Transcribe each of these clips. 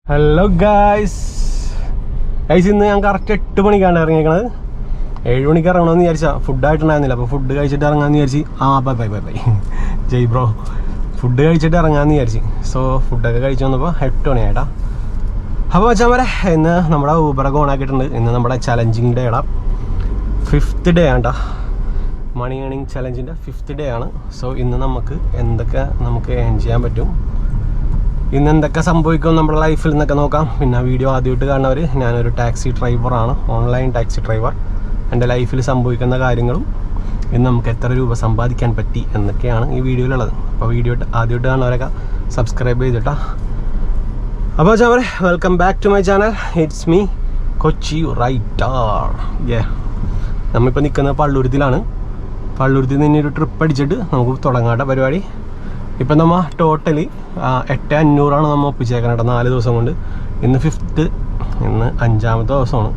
Hello guys ഇന്ന് ഞാൻ correct 8 മണിക്കാണ് ഇറങ്ങിയേക്കണത്. 7 മണിക്ക് ഇറങ്ങണമെന്ന് വിചാരിച്ചാൽ ഫുഡായിട്ടുണ്ടായിരുന്നില്ല. അപ്പോൾ ഫുഡ് കഴിച്ചിട്ട് ഇറങ്ങാമെന്ന് വിചാരിച്ച്. By Jai bro. ഫുഡ് കഴിച്ചിട്ട് ഇറങ്ങാമെന്ന് വിചാരിച്ച്. സോ ഫുഡൊക്കെ കഴിച്ചു വന്നപ്പോൾ 8 മണിയായിട്ടാ. അപ്പോൾ വെച്ചാൽ വരെ ഇന്ന് നമ്മുടെ ഊബറൊക്കെ ഓണാക്കിയിട്ടുണ്ട്. ഇന്ന് നമ്മുടെ ചലഞ്ചിങ് ഡേ ആടാ, 5th ഡേ ആണ്ടാ. മണി ഏണിങ് ചലഞ്ചിൻ്റെ 5th ഡേ ആണ്. സോ ഇന്ന് നമുക്ക് ഏൺ ചെയ്യാൻ പറ്റും, ഇന്ന് എന്തൊക്കെ സംഭവിക്കും നമ്മുടെ ലൈഫിൽ എന്നൊക്കെ നോക്കാം. പിന്നെ വീഡിയോ ആദ്യമായിട്ട് കാണുന്നവർ, ഞാനൊരു ടാക്സി ഡ്രൈവറാണ്, ഓൺലൈൻ ടാക്സി ഡ്രൈവർ. എൻ്റെ ലൈഫിൽ സംഭവിക്കുന്ന കാര്യങ്ങളും ഇന്ന് നമുക്ക് എത്ര രൂപ സമ്പാദിക്കാൻ പറ്റി എന്നൊക്കെയാണ് ഈ വീഡിയോയിലുള്ളത്. അപ്പോൾ വീഡിയോ ആദ്യമായിട്ട് കാണുന്നവരൊക്കെ സബ്സ്ക്രൈബ് ചെയ്തിട്ടാ. അപ്പോൾ ചവരെ, welcome back to my channel. It's me Kochi writer. നമ്മളിപ്പോൾ നിൽക്കുന്നത് പള്ളുരുത്തിലാണ്. പള്ളുരുത്തിൽ നിന്ന് ഒരു ട്രിപ്പ് അടിച്ചിട്ട് നമുക്ക് തുടങ്ങാത്ത പരിപാടി. ഇപ്പം നമ്മൾ ടോട്ടലി 8,500 നമ്മൾ ഒപ്പിച്ചേക്കണം 4 ദിവസം കൊണ്ട്. ഇന്ന് 5th, ഇന്ന് 5ാമത്തെ ദിവസമാണ്.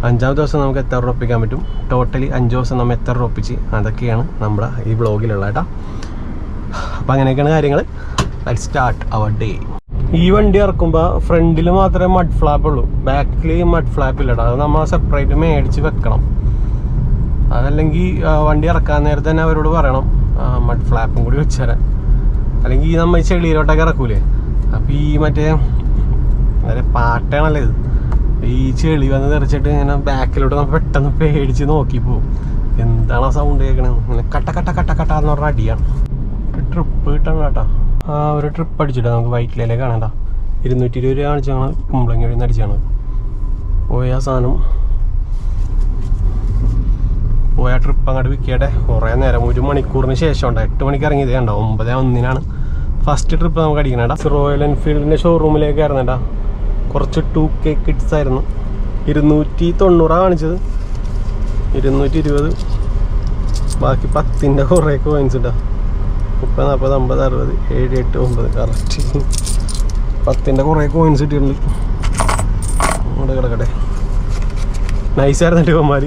5ാമത്തെ ദിവസം നമുക്ക് എത്ര രൂപ ഒപ്പിക്കാൻ പറ്റും, ടോട്ടലി 5 ദിവസം നമ്മൾ എത്ര രൂപ ഒപ്പിച്ച്, അതൊക്കെയാണ് നമ്മുടെ ഈ വ്ളോഗിലുള്ള കേട്ടോ. അപ്പം അങ്ങനെയൊക്കെയാണ് കാര്യങ്ങൾ. Let's start our day. ഈ വണ്ടി ഇറക്കുമ്പോൾ ഫ്രണ്ടിൽ മാത്രമേ മഡ് ഫ്ലാപ്പ് ഉള്ളൂ, ബാക്കിൽ മഡ് ഫ്ലാപ്പ് ഇല്ല കേട്ടോ. അത് നമ്മൾ സെപ്പറേറ്റ് മേടിച്ച് വെക്കണം. അതല്ലെങ്കിൽ വണ്ടി ഇറക്കാൻ നേരത്തെ തന്നെ അവരോട് പറയണം മഡ് ഫ്ലാപ്പും കൂടി വെച്ചുതരാൻ. അല്ലെങ്കിൽ നമ്മൾ ചെളിയിലോട്ടൊക്കെ ഇറക്കൂലേ, അപ്പോൾ ഈ മറ്റേ പാട്ടയാണല്ലോ ഇത്, ഈ ചെളി വന്ന് തെറിച്ചിട്ട് ഇങ്ങനെ ബാക്കിലോട്ട് നമ്മൾ പെട്ടെന്ന് പേടിച്ച് നോക്കിപ്പോവും. എന്താണ് ആ സൗണ്ട് കേൾക്കണത്, ഇങ്ങനെ കട്ട കട്ട കട്ട കട്ട എന്ന് പറഞ്ഞ അടിയാണ്. ട്രിപ്പ് കിട്ടണം കേട്ടോ. ഒരു ട്രിപ്പ് അടിച്ചിട്ടാ നമുക്ക് വൈറ്റിലേ കാണണ്ട. 220 രൂപ കാണിച്ചാണ് കുമ്പളങ്ങി വഴി നിന്ന് അടിച്ചാണ് പോയ സാധനം. പോയ ട്രിപ്പ് അങ്ങോട്ട് വിൽക്കട്ടെ. കുറേ നേരം, 1 മണിക്കൂറിന് ശേഷം ഉണ്ടോ. 8 മണിക്ക് ഇറങ്ങിയതേ ഉണ്ടോ, 9:01 ഫസ്റ്റ് ട്രിപ്പ് നമുക്ക് അടിക്കണേടാ. റോയൽ എൻഫീൽഡിൻ്റെ ഷോറൂമിലേക്ക് ആയിരുന്നേട്ടാ. കുറച്ച് 2K കിഡ്സ് ആയിരുന്നു. 290 കാണിച്ചത്, 220. ബാക്കി 10ൻ്റെ കുറേ കോയിൻസ് ഇട്ടാ. 30, 40, 50, 60, 7, 8, 9 കറക്റ്റ് 10ൻ്റെ കുറേ കോയിൻസ് ഇട്ടിട്ടുണ്ട്. അങ്ങോട്ട് കിടക്കട്ടെ. നൈസായിരുന്നു ഇവന്മാർ.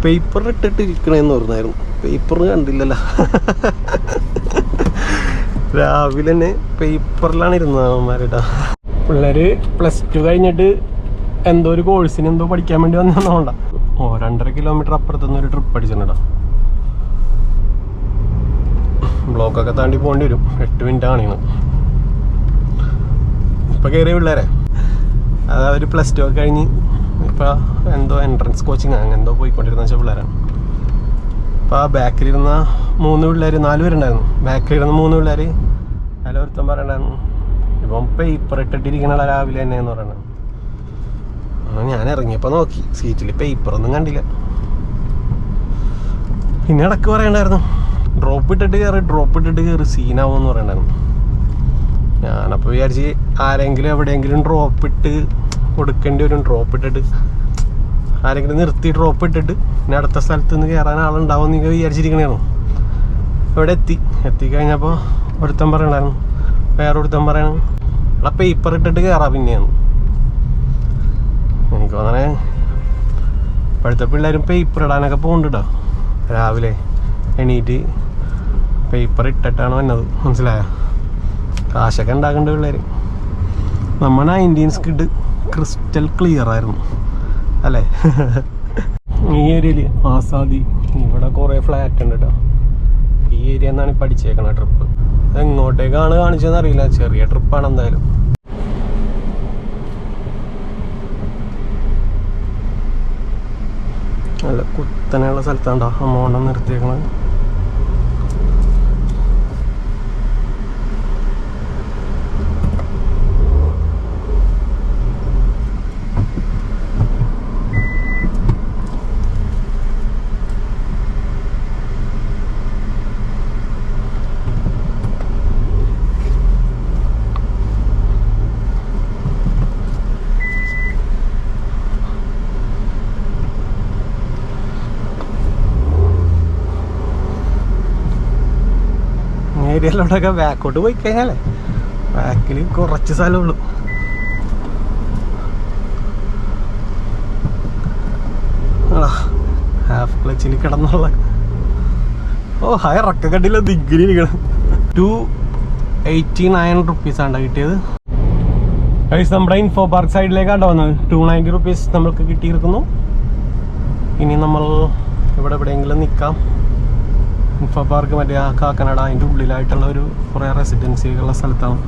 പേപ്പർ ഇട്ടിട്ട് ഇരിക്കണേന്ന് പറഞ്ഞായിരുന്നു, പേപ്പർ കണ്ടില്ലല്ലോ. രാവിലെ തന്നെ പേപ്പറിലാണ് ഇരുന്നത് അവന്മാരേട്ടാ. പിള്ളേർ +2 കഴിഞ്ഞിട്ട് എന്തോ ഒരു കോഴ്സിന് എന്തോ പഠിക്കാൻ വേണ്ടി വന്നോണ്ടാ. 2.5 കിലോമീറ്റർ അപ്പുറത്തുനിന്ന് ഒരു ട്രിപ്പ് അടിച്ചിട്ടുണ്ടാ. ബ്ലോക്കൊക്കെ താണ്ടി പോകേണ്ടി വരും. 8 മിനിറ്റ് ആണിന്ന്. ഇപ്പം കയറിയ പിള്ളേരെ അത് അവർ +2 ഒക്കെ കഴിഞ്ഞ് ഇപ്പം എന്തോ എൻട്രൻസ് കോച്ചിങ് അങ്ങനെ എന്തോ പോയിക്കൊണ്ടിരുന്ന വെച്ചാൽ പിള്ളേരാണ്. അപ്പോൾ ആ ബാക്കിലിരുന്ന 3 പിള്ളേർ, 4 പേരുണ്ടായിരുന്നു. ബാക്കിലിരുന്ന 3 പിള്ളേർ അതിൽ ഒരുത്തൻ പറയണ്ടായിരുന്നു, ഇപ്പം പേപ്പർ ഇട്ടിട്ടിരിക്കണ രാവിലെ തന്നെ എന്ന് പറയണത്. ഞാൻ ഇറങ്ങിയപ്പോൾ നോക്കി, സീറ്റിൽ പേപ്പറൊന്നും കണ്ടില്ല. പിന്നെ ഇടയ്ക്ക് പറയണ്ടായിരുന്നു ഡ്രോപ്പ് ഇട്ടിട്ട് കയറി സീനാവുമെന്ന് പറയണ്ടായിരുന്നു. ഞാനപ്പോൾ വിചാരിച്ച് ആരെങ്കിലും എവിടെയെങ്കിലും ഡ്രോപ്പ് ഇട്ട് കൊടുക്കേണ്ടി വരും. ഡ്രോപ്പ് ഇട്ടിട്ട് ആരെങ്കിലും നിർത്തി ഡ്രോപ്പ് ഇട്ടിട്ട് പിന്നെ അടുത്ത സ്ഥലത്ത് നിന്ന് കയറാൻ ആളുണ്ടാവും നിങ്ങൾ വിചാരിച്ചിരിക്കണേന്നു. ഇവിടെ എത്തിക്കഴിഞ്ഞപ്പോൾ ഒരുത്തൻ പറയണ്ടായിരുന്നു, വേറൊരുത്തൻ പറയണം ഇവിടെ പേപ്പർ ഇട്ടിട്ട് കയറാം പിന്നെയാണ്. എനിക്ക് തോന്നണേ ഇപ്പോഴത്തെ പിള്ളേരും പേപ്പർ ഇടാനൊക്കെ പോകുന്നുണ്ട് കേട്ടോ. രാവിലെ എണീറ്റ് പേപ്പർ ഇട്ടിട്ടാണ് വന്നത്, മനസ്സിലായോ? കാശൊക്കെ ഉണ്ടാക്കേണ്ട പിള്ളേർ. നമ്മൾ 90s കിഡ് ക്രിസ്റ്റൽ ക്ലിയർ ആയിരുന്നു അല്ലേ? ഈ ഏരിയയിൽ ആസാദി, ഇവിടെ കുറേ ഫ്ലാറ്റ് ഉണ്ട് കേട്ടോ. ഈ ഏരിയ എന്നാണ് ഇപ്പം അടിച്ചേക്കണ ട്രിപ്പ്. എങ്ങോട്ടേക്കാണ് കാണിച്ചതെന്ന് അറിയില്ല, ചെറിയ ട്രിപ്പാണ് എന്തായാലും. നല്ല കുത്തനെയുള്ള സ്ഥലത്താണ്ടോ അമ്മോണ്ണം നിർത്തിയേക്കണത്. ഏരിയയിലോട്ടൊക്കെ ബാക്കോട്ട് പോയി കഴിഞ്ഞാലേ ബാക്കിൽ കുറച്ച് സ്ഥലമുള്ളൂ. ഹാഫ് ക്ലച്ചിൽ കിടന്നുള്ള ഇറക്കം കണ്ടില്ല, ദിഗ്ഗിരി ഇരിക്കണം. 289 റുപ്പീസാണ് കിട്ടിയത്. ഗൈസ് നമ്മുടെ ഇൻഫോ പാർക്ക് സൈഡിലേക്കാണ് വന്നത്. 290 rupees നമ്മൾക്ക് കിട്ടിയിരിക്കുന്നു. ഇനി നമ്മൾ ഇവിടെ എവിടെയെങ്കിലും നിൽക്കാം. ഇൻഫോ പാർക്ക് മറ്റേ കാക്കനാട് അതിൻ്റെ ഉള്ളിലായിട്ടുള്ള ഒരു കുറേ റെസിഡൻസികളുള്ള സ്ഥലത്താണ്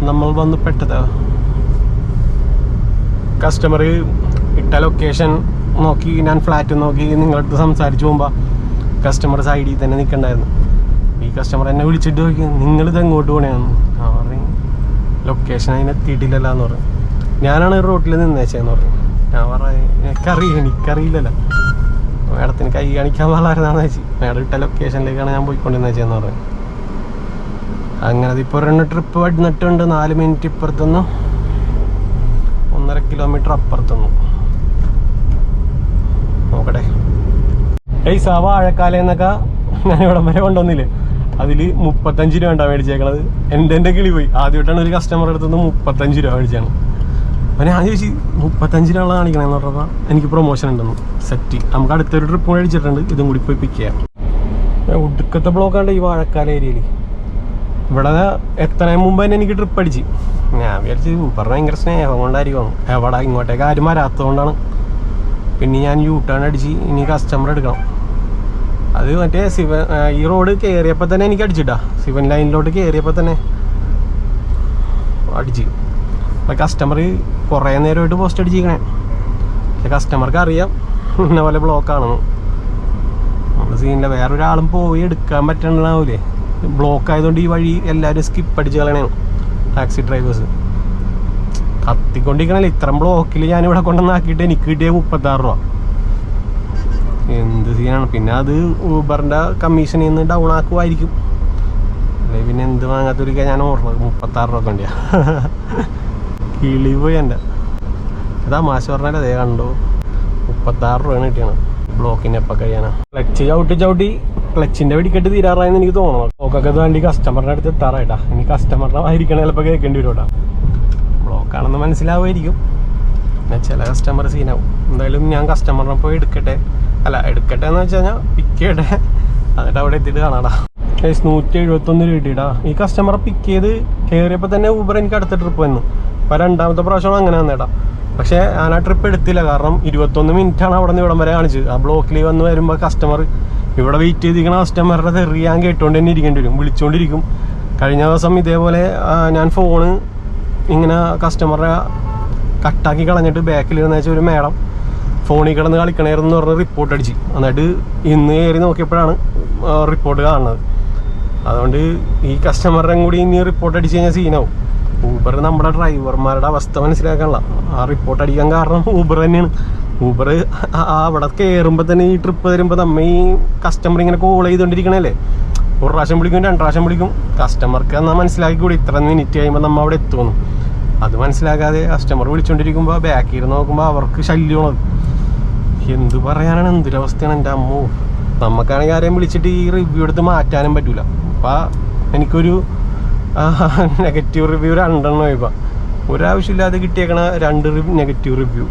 നമ്മൾ വന്ന് പെട്ടത്. കസ്റ്റമർ ഇട്ട ലൊക്കേഷൻ നോക്കി ഞാൻ ഫ്ലാറ്റ് നോക്കി നിങ്ങളടുത്ത് സംസാരിച്ച് പോകുമ്പോൾ കസ്റ്റമർ സൈഡിൽ തന്നെ നിൽക്കണ്ടായിരുന്നു. ഈ കസ്റ്റമർ എന്നെ വിളിച്ചിട്ട് നോക്കി നിങ്ങളിത് എങ്ങോട്ട് പോകണേന്ന്. ഞാൻ പറഞ്ഞു ലൊക്കേഷൻ അതിനെത്തിയിട്ടില്ലല്ലോ എന്ന് പറഞ്ഞു. ഞാനാണ് റോട്ടിൽ നിന്നേച്ചതെന്ന് പറഞ്ഞു. ഞാൻ പറഞ്ഞു എനിക്കറിയില്ലല്ലോ. മേഡത്തിന് കൈ കാണിക്കാൻ വളരുന്നതാണെന്ന് വെച്ച് മേഡം ഇട്ട ലൊക്കേഷനിലേക്കാണ് ഞാൻ പോയിക്കൊണ്ടിരുന്നേച്ചതെന്ന് പറഞ്ഞു. അങ്ങനെ അതിപ്പോൾ 2 ട്രിപ്പ് വന്നിട്ടുണ്ട്. 4 മിനിറ്റ് ഇപ്പുറത്തുനിന്ന് 1.5 കിലോമീറ്റർ അപ്പുറത്തുനിന്ന്. നോക്കട്ടെ. ഏയ് ആ വാഴക്കാലെന്നൊക്കെ ഞാൻ ഇവിടം വരെ കൊണ്ടുവന്നില്ലേ, അതിൽ 35 രൂപ ഉണ്ടാവും മേടിച്ചേക്കണത്. എൻ്റെ കിളി പോയി. ആദ്യമായിട്ടാണ് ഒരു കസ്റ്റമർ അടുത്തുനിന്ന് 35 രൂപ മേടിച്ചാണ്. അപ്പോൾ ഞാൻ ചോദിച്ചു 35 രൂപ കാണിക്കണമെന്ന് പറഞ്ഞപ്പോൾ എനിക്ക് പ്രൊമോഷൻ ഉണ്ടെന്ന്. സെറ്റ്, നമുക്ക് അടുത്തൊരു ട്രിപ്പ് കൂടെ അടിച്ചിട്ടുണ്ട്, ഇതും കൂടി പോയി പിക്ക് ചെയ്യാം. ഒടുക്കത്തെ ബ്ലോക്കാണ്ട് ഈ വാഴക്കാല ഏരിയയിൽ. ഇവിടെ എത്രയും മുമ്പ് തന്നെ എനിക്ക് ട്രിപ്പ് അടിച്ച്. ഞാൻ വിചാരിച്ച് ഊബറിന് ഭയങ്കര സ്നേഹം കൊണ്ടായിരിക്കും എവിടെ ഇങ്ങോട്ടേക്ക് ആരും വരാത്തതുകൊണ്ടാണ്. പിന്നെ ഞാൻ യൂ ടേൺ അടിച്ച് ഇനി കസ്റ്റമർ എടുക്കണം. അത് മറ്റേ ഈ റോഡ് കയറിയപ്പോൾ തന്നെ എനിക്ക് അടിച്ചിട്ടാ. സിവൻ ലൈനിലോട്ട് കയറിയപ്പോൾ തന്നെ അടിച്ച്. അപ്പോൾ കസ്റ്റമർ കുറേ നേരമായിട്ട് പോസ്റ്റ് അടിച്ചിരിക്കണേ. പക്ഷെ കസ്റ്റമർക്ക് അറിയാം ഇന്ന പോലെ ബ്ലോക്കാണെന്ന്. നമ്മുടെ സീനില്ല. വേറൊരാളും പോയി എടുക്കാൻ പറ്റണ്ടാവൂലേ, ബ്ലോക്ക് ആയതുകൊണ്ട് ഈ വഴി എല്ലാവരും സ്കിപ്പ് അടിച്ച് കളയണേ ടാക്സി ഡ്രൈവേഴ്സ്. കത്തിക്കൊണ്ടിരിക്കണല്ലേ ഇത്രയും ബ്ലോക്കിൽ ഞാനിവിടെ കൊണ്ടുവന്നാക്കിയിട്ട് എനിക്ക് കിട്ടിയ 36 രൂപ. എന്ത് സീനാണ്. പിന്നെ അത് ഊബറിൻ്റെ കമ്മീഷനിൽ നിന്ന് ഡൗൺ ആക്കുമായിരിക്കും. അല്ലെ പിന്നെ എന്ത് വാങ്ങാത്തൊരിക്കാൻ ഞാൻ ഓർമ്മ 36 രൂപ വേണ്ടിയാ. കിളി പോയി എൻ്റെ. അതാ മാശ പറഞ്ഞാൽ അതേ കണ്ടോ 36 രൂപയാണ് കിട്ടിയാണ്. ബ്ലോക്കിൻ്റെ എപ്പോൾ കഴിയാനാ. ക്ലച്ച് ചവിട്ടി ക്ലച്ചിൻ്റെ വെടിക്കെട്ട് തീരാറായെന്ന് എനിക്ക് തോന്നണം. ബ്ലോക്കൊക്കെ താണ്ടി കസ്റ്റമറിൻ്റെ അടുത്ത് എത്താറായിട്ടാ. ഇനി കസ്റ്റമറിനെ ആയിരിക്കണം ചിലപ്പോൾ കേൾക്കേണ്ടി വരും കേട്ടോ. ബ്ലോക്കാണെന്ന് മനസ്സിലാവുമായിരിക്കും. പിന്നെ ചില കസ്റ്റമർ സീനാവും. എന്തായാലും ഞാൻ കസ്റ്റമറിനെ പോയി എടുക്കട്ടെ എന്ന് വെച്ച് കഴിഞ്ഞാൽ പിക്ക് ചെയ്യട്ടെ, എന്നിട്ട് അവിടെ എത്തിയിട്ട് കാണാടാ. 171 രൂപ കിട്ടിയിട്ടാ. ഈ കസ്റ്റമറെ പിക്ക് ചെയ്ത് കയറിയപ്പോൾ തന്നെ ഊബർ എനിക്ക് അടുത്ത ട്രിപ്പ് വന്നു. അപ്പോൾ 2ാമത്തെ പ്രാവശ്യമാണ് അങ്ങനെ വന്നേട്ടാ. പക്ഷേ ഞാൻ ആ ട്രിപ്പ് എടുത്തില്ല. കാരണം 21 മിനിറ്റാണ് അവിടെ നിന്ന് ഇവിടം വരെ കാണിച്ചത്. ആ ബ്ലോക്കിൽ വന്ന് വരുമ്പോൾ കസ്റ്റമർ ഇവിടെ വെയിറ്റ് ചെയ്തിരിക്കണ കസ്റ്റമറുടെ തെറിയാൻ കേട്ടുകൊണ്ട് തന്നെ ഇരിക്കേണ്ടി വരും, വിളിച്ചുകൊണ്ടിരിക്കും. കഴിഞ്ഞ ദിവസം ഇതേപോലെ ഞാൻ ഫോണ് ഇങ്ങനെ കസ്റ്റമറെ കട്ടാക്കി കളഞ്ഞിട്ട് ബാക്കിലിരുന്ന് വെച്ചാൽ ഒരു മേഡം ഫോണിൽ കിടന്ന് കളിക്കണേരെന്ന് പറഞ്ഞ് റിപ്പോർട്ട് അടിച്ച്. എന്നിട്ട് ഇന്ന് കയറി നോക്കിയപ്പോഴാണ് റിപ്പോർട്ട് കാണുന്നത്. അതുകൊണ്ട് ഈ കസ്റ്റമറുടെ കൂടി ഇനി റിപ്പോർട്ട് അടിച്ച് കഴിഞ്ഞാൽ സീനാവും. ഊബർ നമ്മുടെ ഡ്രൈവർമാരുടെ അവസ്ഥ മനസ്സിലാക്കാനുള്ള ആ റിപ്പോർട്ട് അടിക്കാൻ കാരണം ഊബർ തന്നെയാണ്. ഊബർ അവിടെ കയറുമ്പോൾ തന്നെ ഈ ട്രിപ്പ് തരുമ്പോൾ നമ്മ ഈ കസ്റ്റമർ ഇങ്ങനെ കോൾ ചെയ്തുകൊണ്ടിരിക്കണല്ലേ. 1 പ്രാവശ്യം വിളിക്കും, 2 പ്രാവശ്യം വിളിക്കും. കസ്റ്റമർക്ക് എന്നാൽ മനസ്സിലാക്കി കൂടി ഇത്ര മിനിറ്റ് കഴിയുമ്പോൾ നമ്മൾ അവിടെ എത്തുമെന്ന്. അത് മനസ്സിലാക്കാതെ കസ്റ്റമർ വിളിച്ചുകൊണ്ടിരിക്കുമ്പോൾ ബാക്കിൽ ഇരുന്ന് നോക്കുമ്പോൾ അവർക്ക് ശല്യമാണ്. എന്ത് പറയാനാണ്, എന്തൊരവസ്ഥയാണ് എൻ്റെ അമ്മോ. നമുക്കാണെങ്കിൽ ആരെയും വിളിച്ചിട്ട് ഈ റിവ്യൂ എടുത്ത് മാറ്റാനും പറ്റൂല. അപ്പം എനിക്കൊരു നെഗറ്റീവ് റിവ്യൂ 2 ഇപ്പം ഒരാവശ്യമില്ലാതെ കിട്ടിയേക്കണ 2 നെഗറ്റീവ് റിവ്യൂ.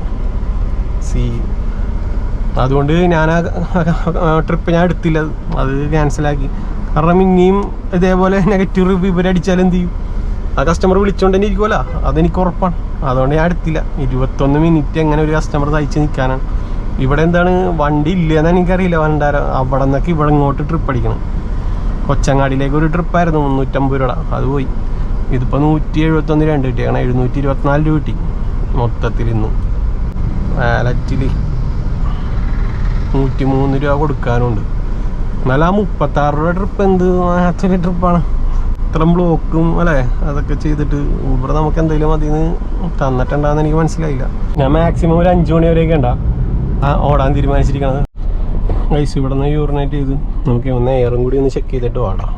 അതുകൊണ്ട് ഞാൻ ആ ട്രിപ്പ് ഞാൻ എടുത്തില്ല, അത് ക്യാൻസലാക്കി. കാരണം ഇനിയും ഇതേപോലെ നെഗറ്റീവ് റിവ്യൂ ഇവരടിച്ചാൽ എന്ത് ചെയ്യും? ആ കസ്റ്റമർ വിളിച്ചുകൊണ്ട് തന്നെ ഇരിക്കുമല്ലോ, അതെനിക്ക് ഉറപ്പാണ്. അതുകൊണ്ട് ഞാൻ എടുത്തില്ല. 21 മിനിറ്റ് എങ്ങനെ ഒരു കസ്റ്റമർ തയ്ച്ച് നിൽക്കാനാണ്. ഇവിടെ എന്താണ് വണ്ടി ഇല്ലയെന്ന് എനിക്കറിയില്ല. വണ്ടാരം അവിടെ നിന്നൊക്കെ ഇവിടെ ഇങ്ങോട്ട് ട്രിപ്പ് അടിക്കണം. കൊച്ചങ്ങാടിയിലേക്ക് ഒരു ട്രിപ്പായിരുന്നു 350 രൂപ, അത് പോയി. ഇതിപ്പോൾ 171 രൂപ കിട്ടിയാണ്. 724 രൂപ കിട്ടി മൊത്തത്തിൽ. ഇന്ന് വാലറ്റിൽ 103 രൂപ കൊടുക്കാനുണ്ട്. എന്നാലും ആ 36 രൂപ ട്രിപ്പ് എന്ത് മാറ്റൊരു ട്രിപ്പാണ്. ഇത്രയും ബ്ലോക്കും അല്ലേ അതൊക്കെ ചെയ്തിട്ട് ഊബർ നമുക്ക് എന്തെങ്കിലും അതിന് തന്നിട്ടുണ്ടാന്ന് എനിക്ക് മനസ്സിലായില്ല. ഞാൻ മാക്സിമം ഒരു 5 മണി വരെയൊക്കെ ഉണ്ടാ ഓടാൻ തീരുമാനിച്ചിരിക്കണത്. ഐസ് ഇവിടെ നിന്ന് യൂറിനേറ്റ് ചെയ്ത് നമുക്ക് ഒന്ന് എയറും കൂടി ഒന്ന് ചെക്ക് ചെയ്തിട്ട് ഓടാം.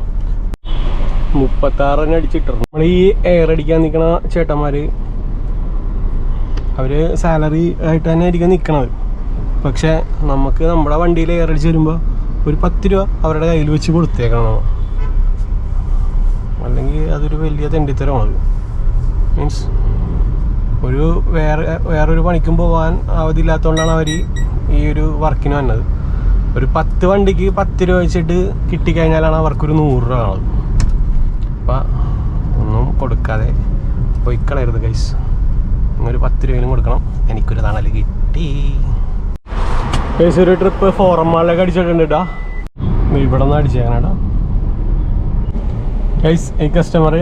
36 അടിച്ചിട്ടുണ്ട്. നമ്മൾ ഈ എയർ അടിക്കാൻ നിൽക്കണ ചേട്ടന്മാർ അവർ സാലറി ആയിട്ട് തന്നെ ആയിരിക്കും നിൽക്കണത്. പക്ഷേ നമുക്ക് നമ്മുടെ വണ്ടിയിൽ എയർ അടിച്ച് വരുമ്പോൾ ഒരു 10 രൂപ അവരുടെ കയ്യിൽ വെച്ച് കൊടുത്തേക്കണം. അല്ലെങ്കിൽ അതൊരു വലിയ തെണ്ടിത്തരമാണ്. മീൻസ് ഒരു വേറൊരു പണിക്കും പോകാൻ അവധിയില്ലാത്തതുകൊണ്ടാണ് അവർ ഈ ഒരു വർക്കിന് വന്നത്. ഒരു 10 വണ്ടിക്ക് 10 രൂപ വെച്ചിട്ട് കിട്ടിക്കഴിഞ്ഞാലാണ് അവർക്കൊരു 100 രൂപ ആണത്. അപ്പം ഒന്നും കൊടുക്കാതെ പോയിക്കളയരുത് ഗൈസ്. ഒരു 10 രൂപയിലും കൊടുക്കണം. എനിക്കൊരു തണൽ കിട്ടി ഗൈസ്. ഒരു ട്രിപ്പ് ഫോറം മാളിലേക്ക് അടിച്ചിട്ടുണ്ട് കേട്ടോ. ഇവിടെ നിന്ന് അടിച്ചേക്കണേട്ടാ ഗൈസ്. ഈ കസ്റ്റമർ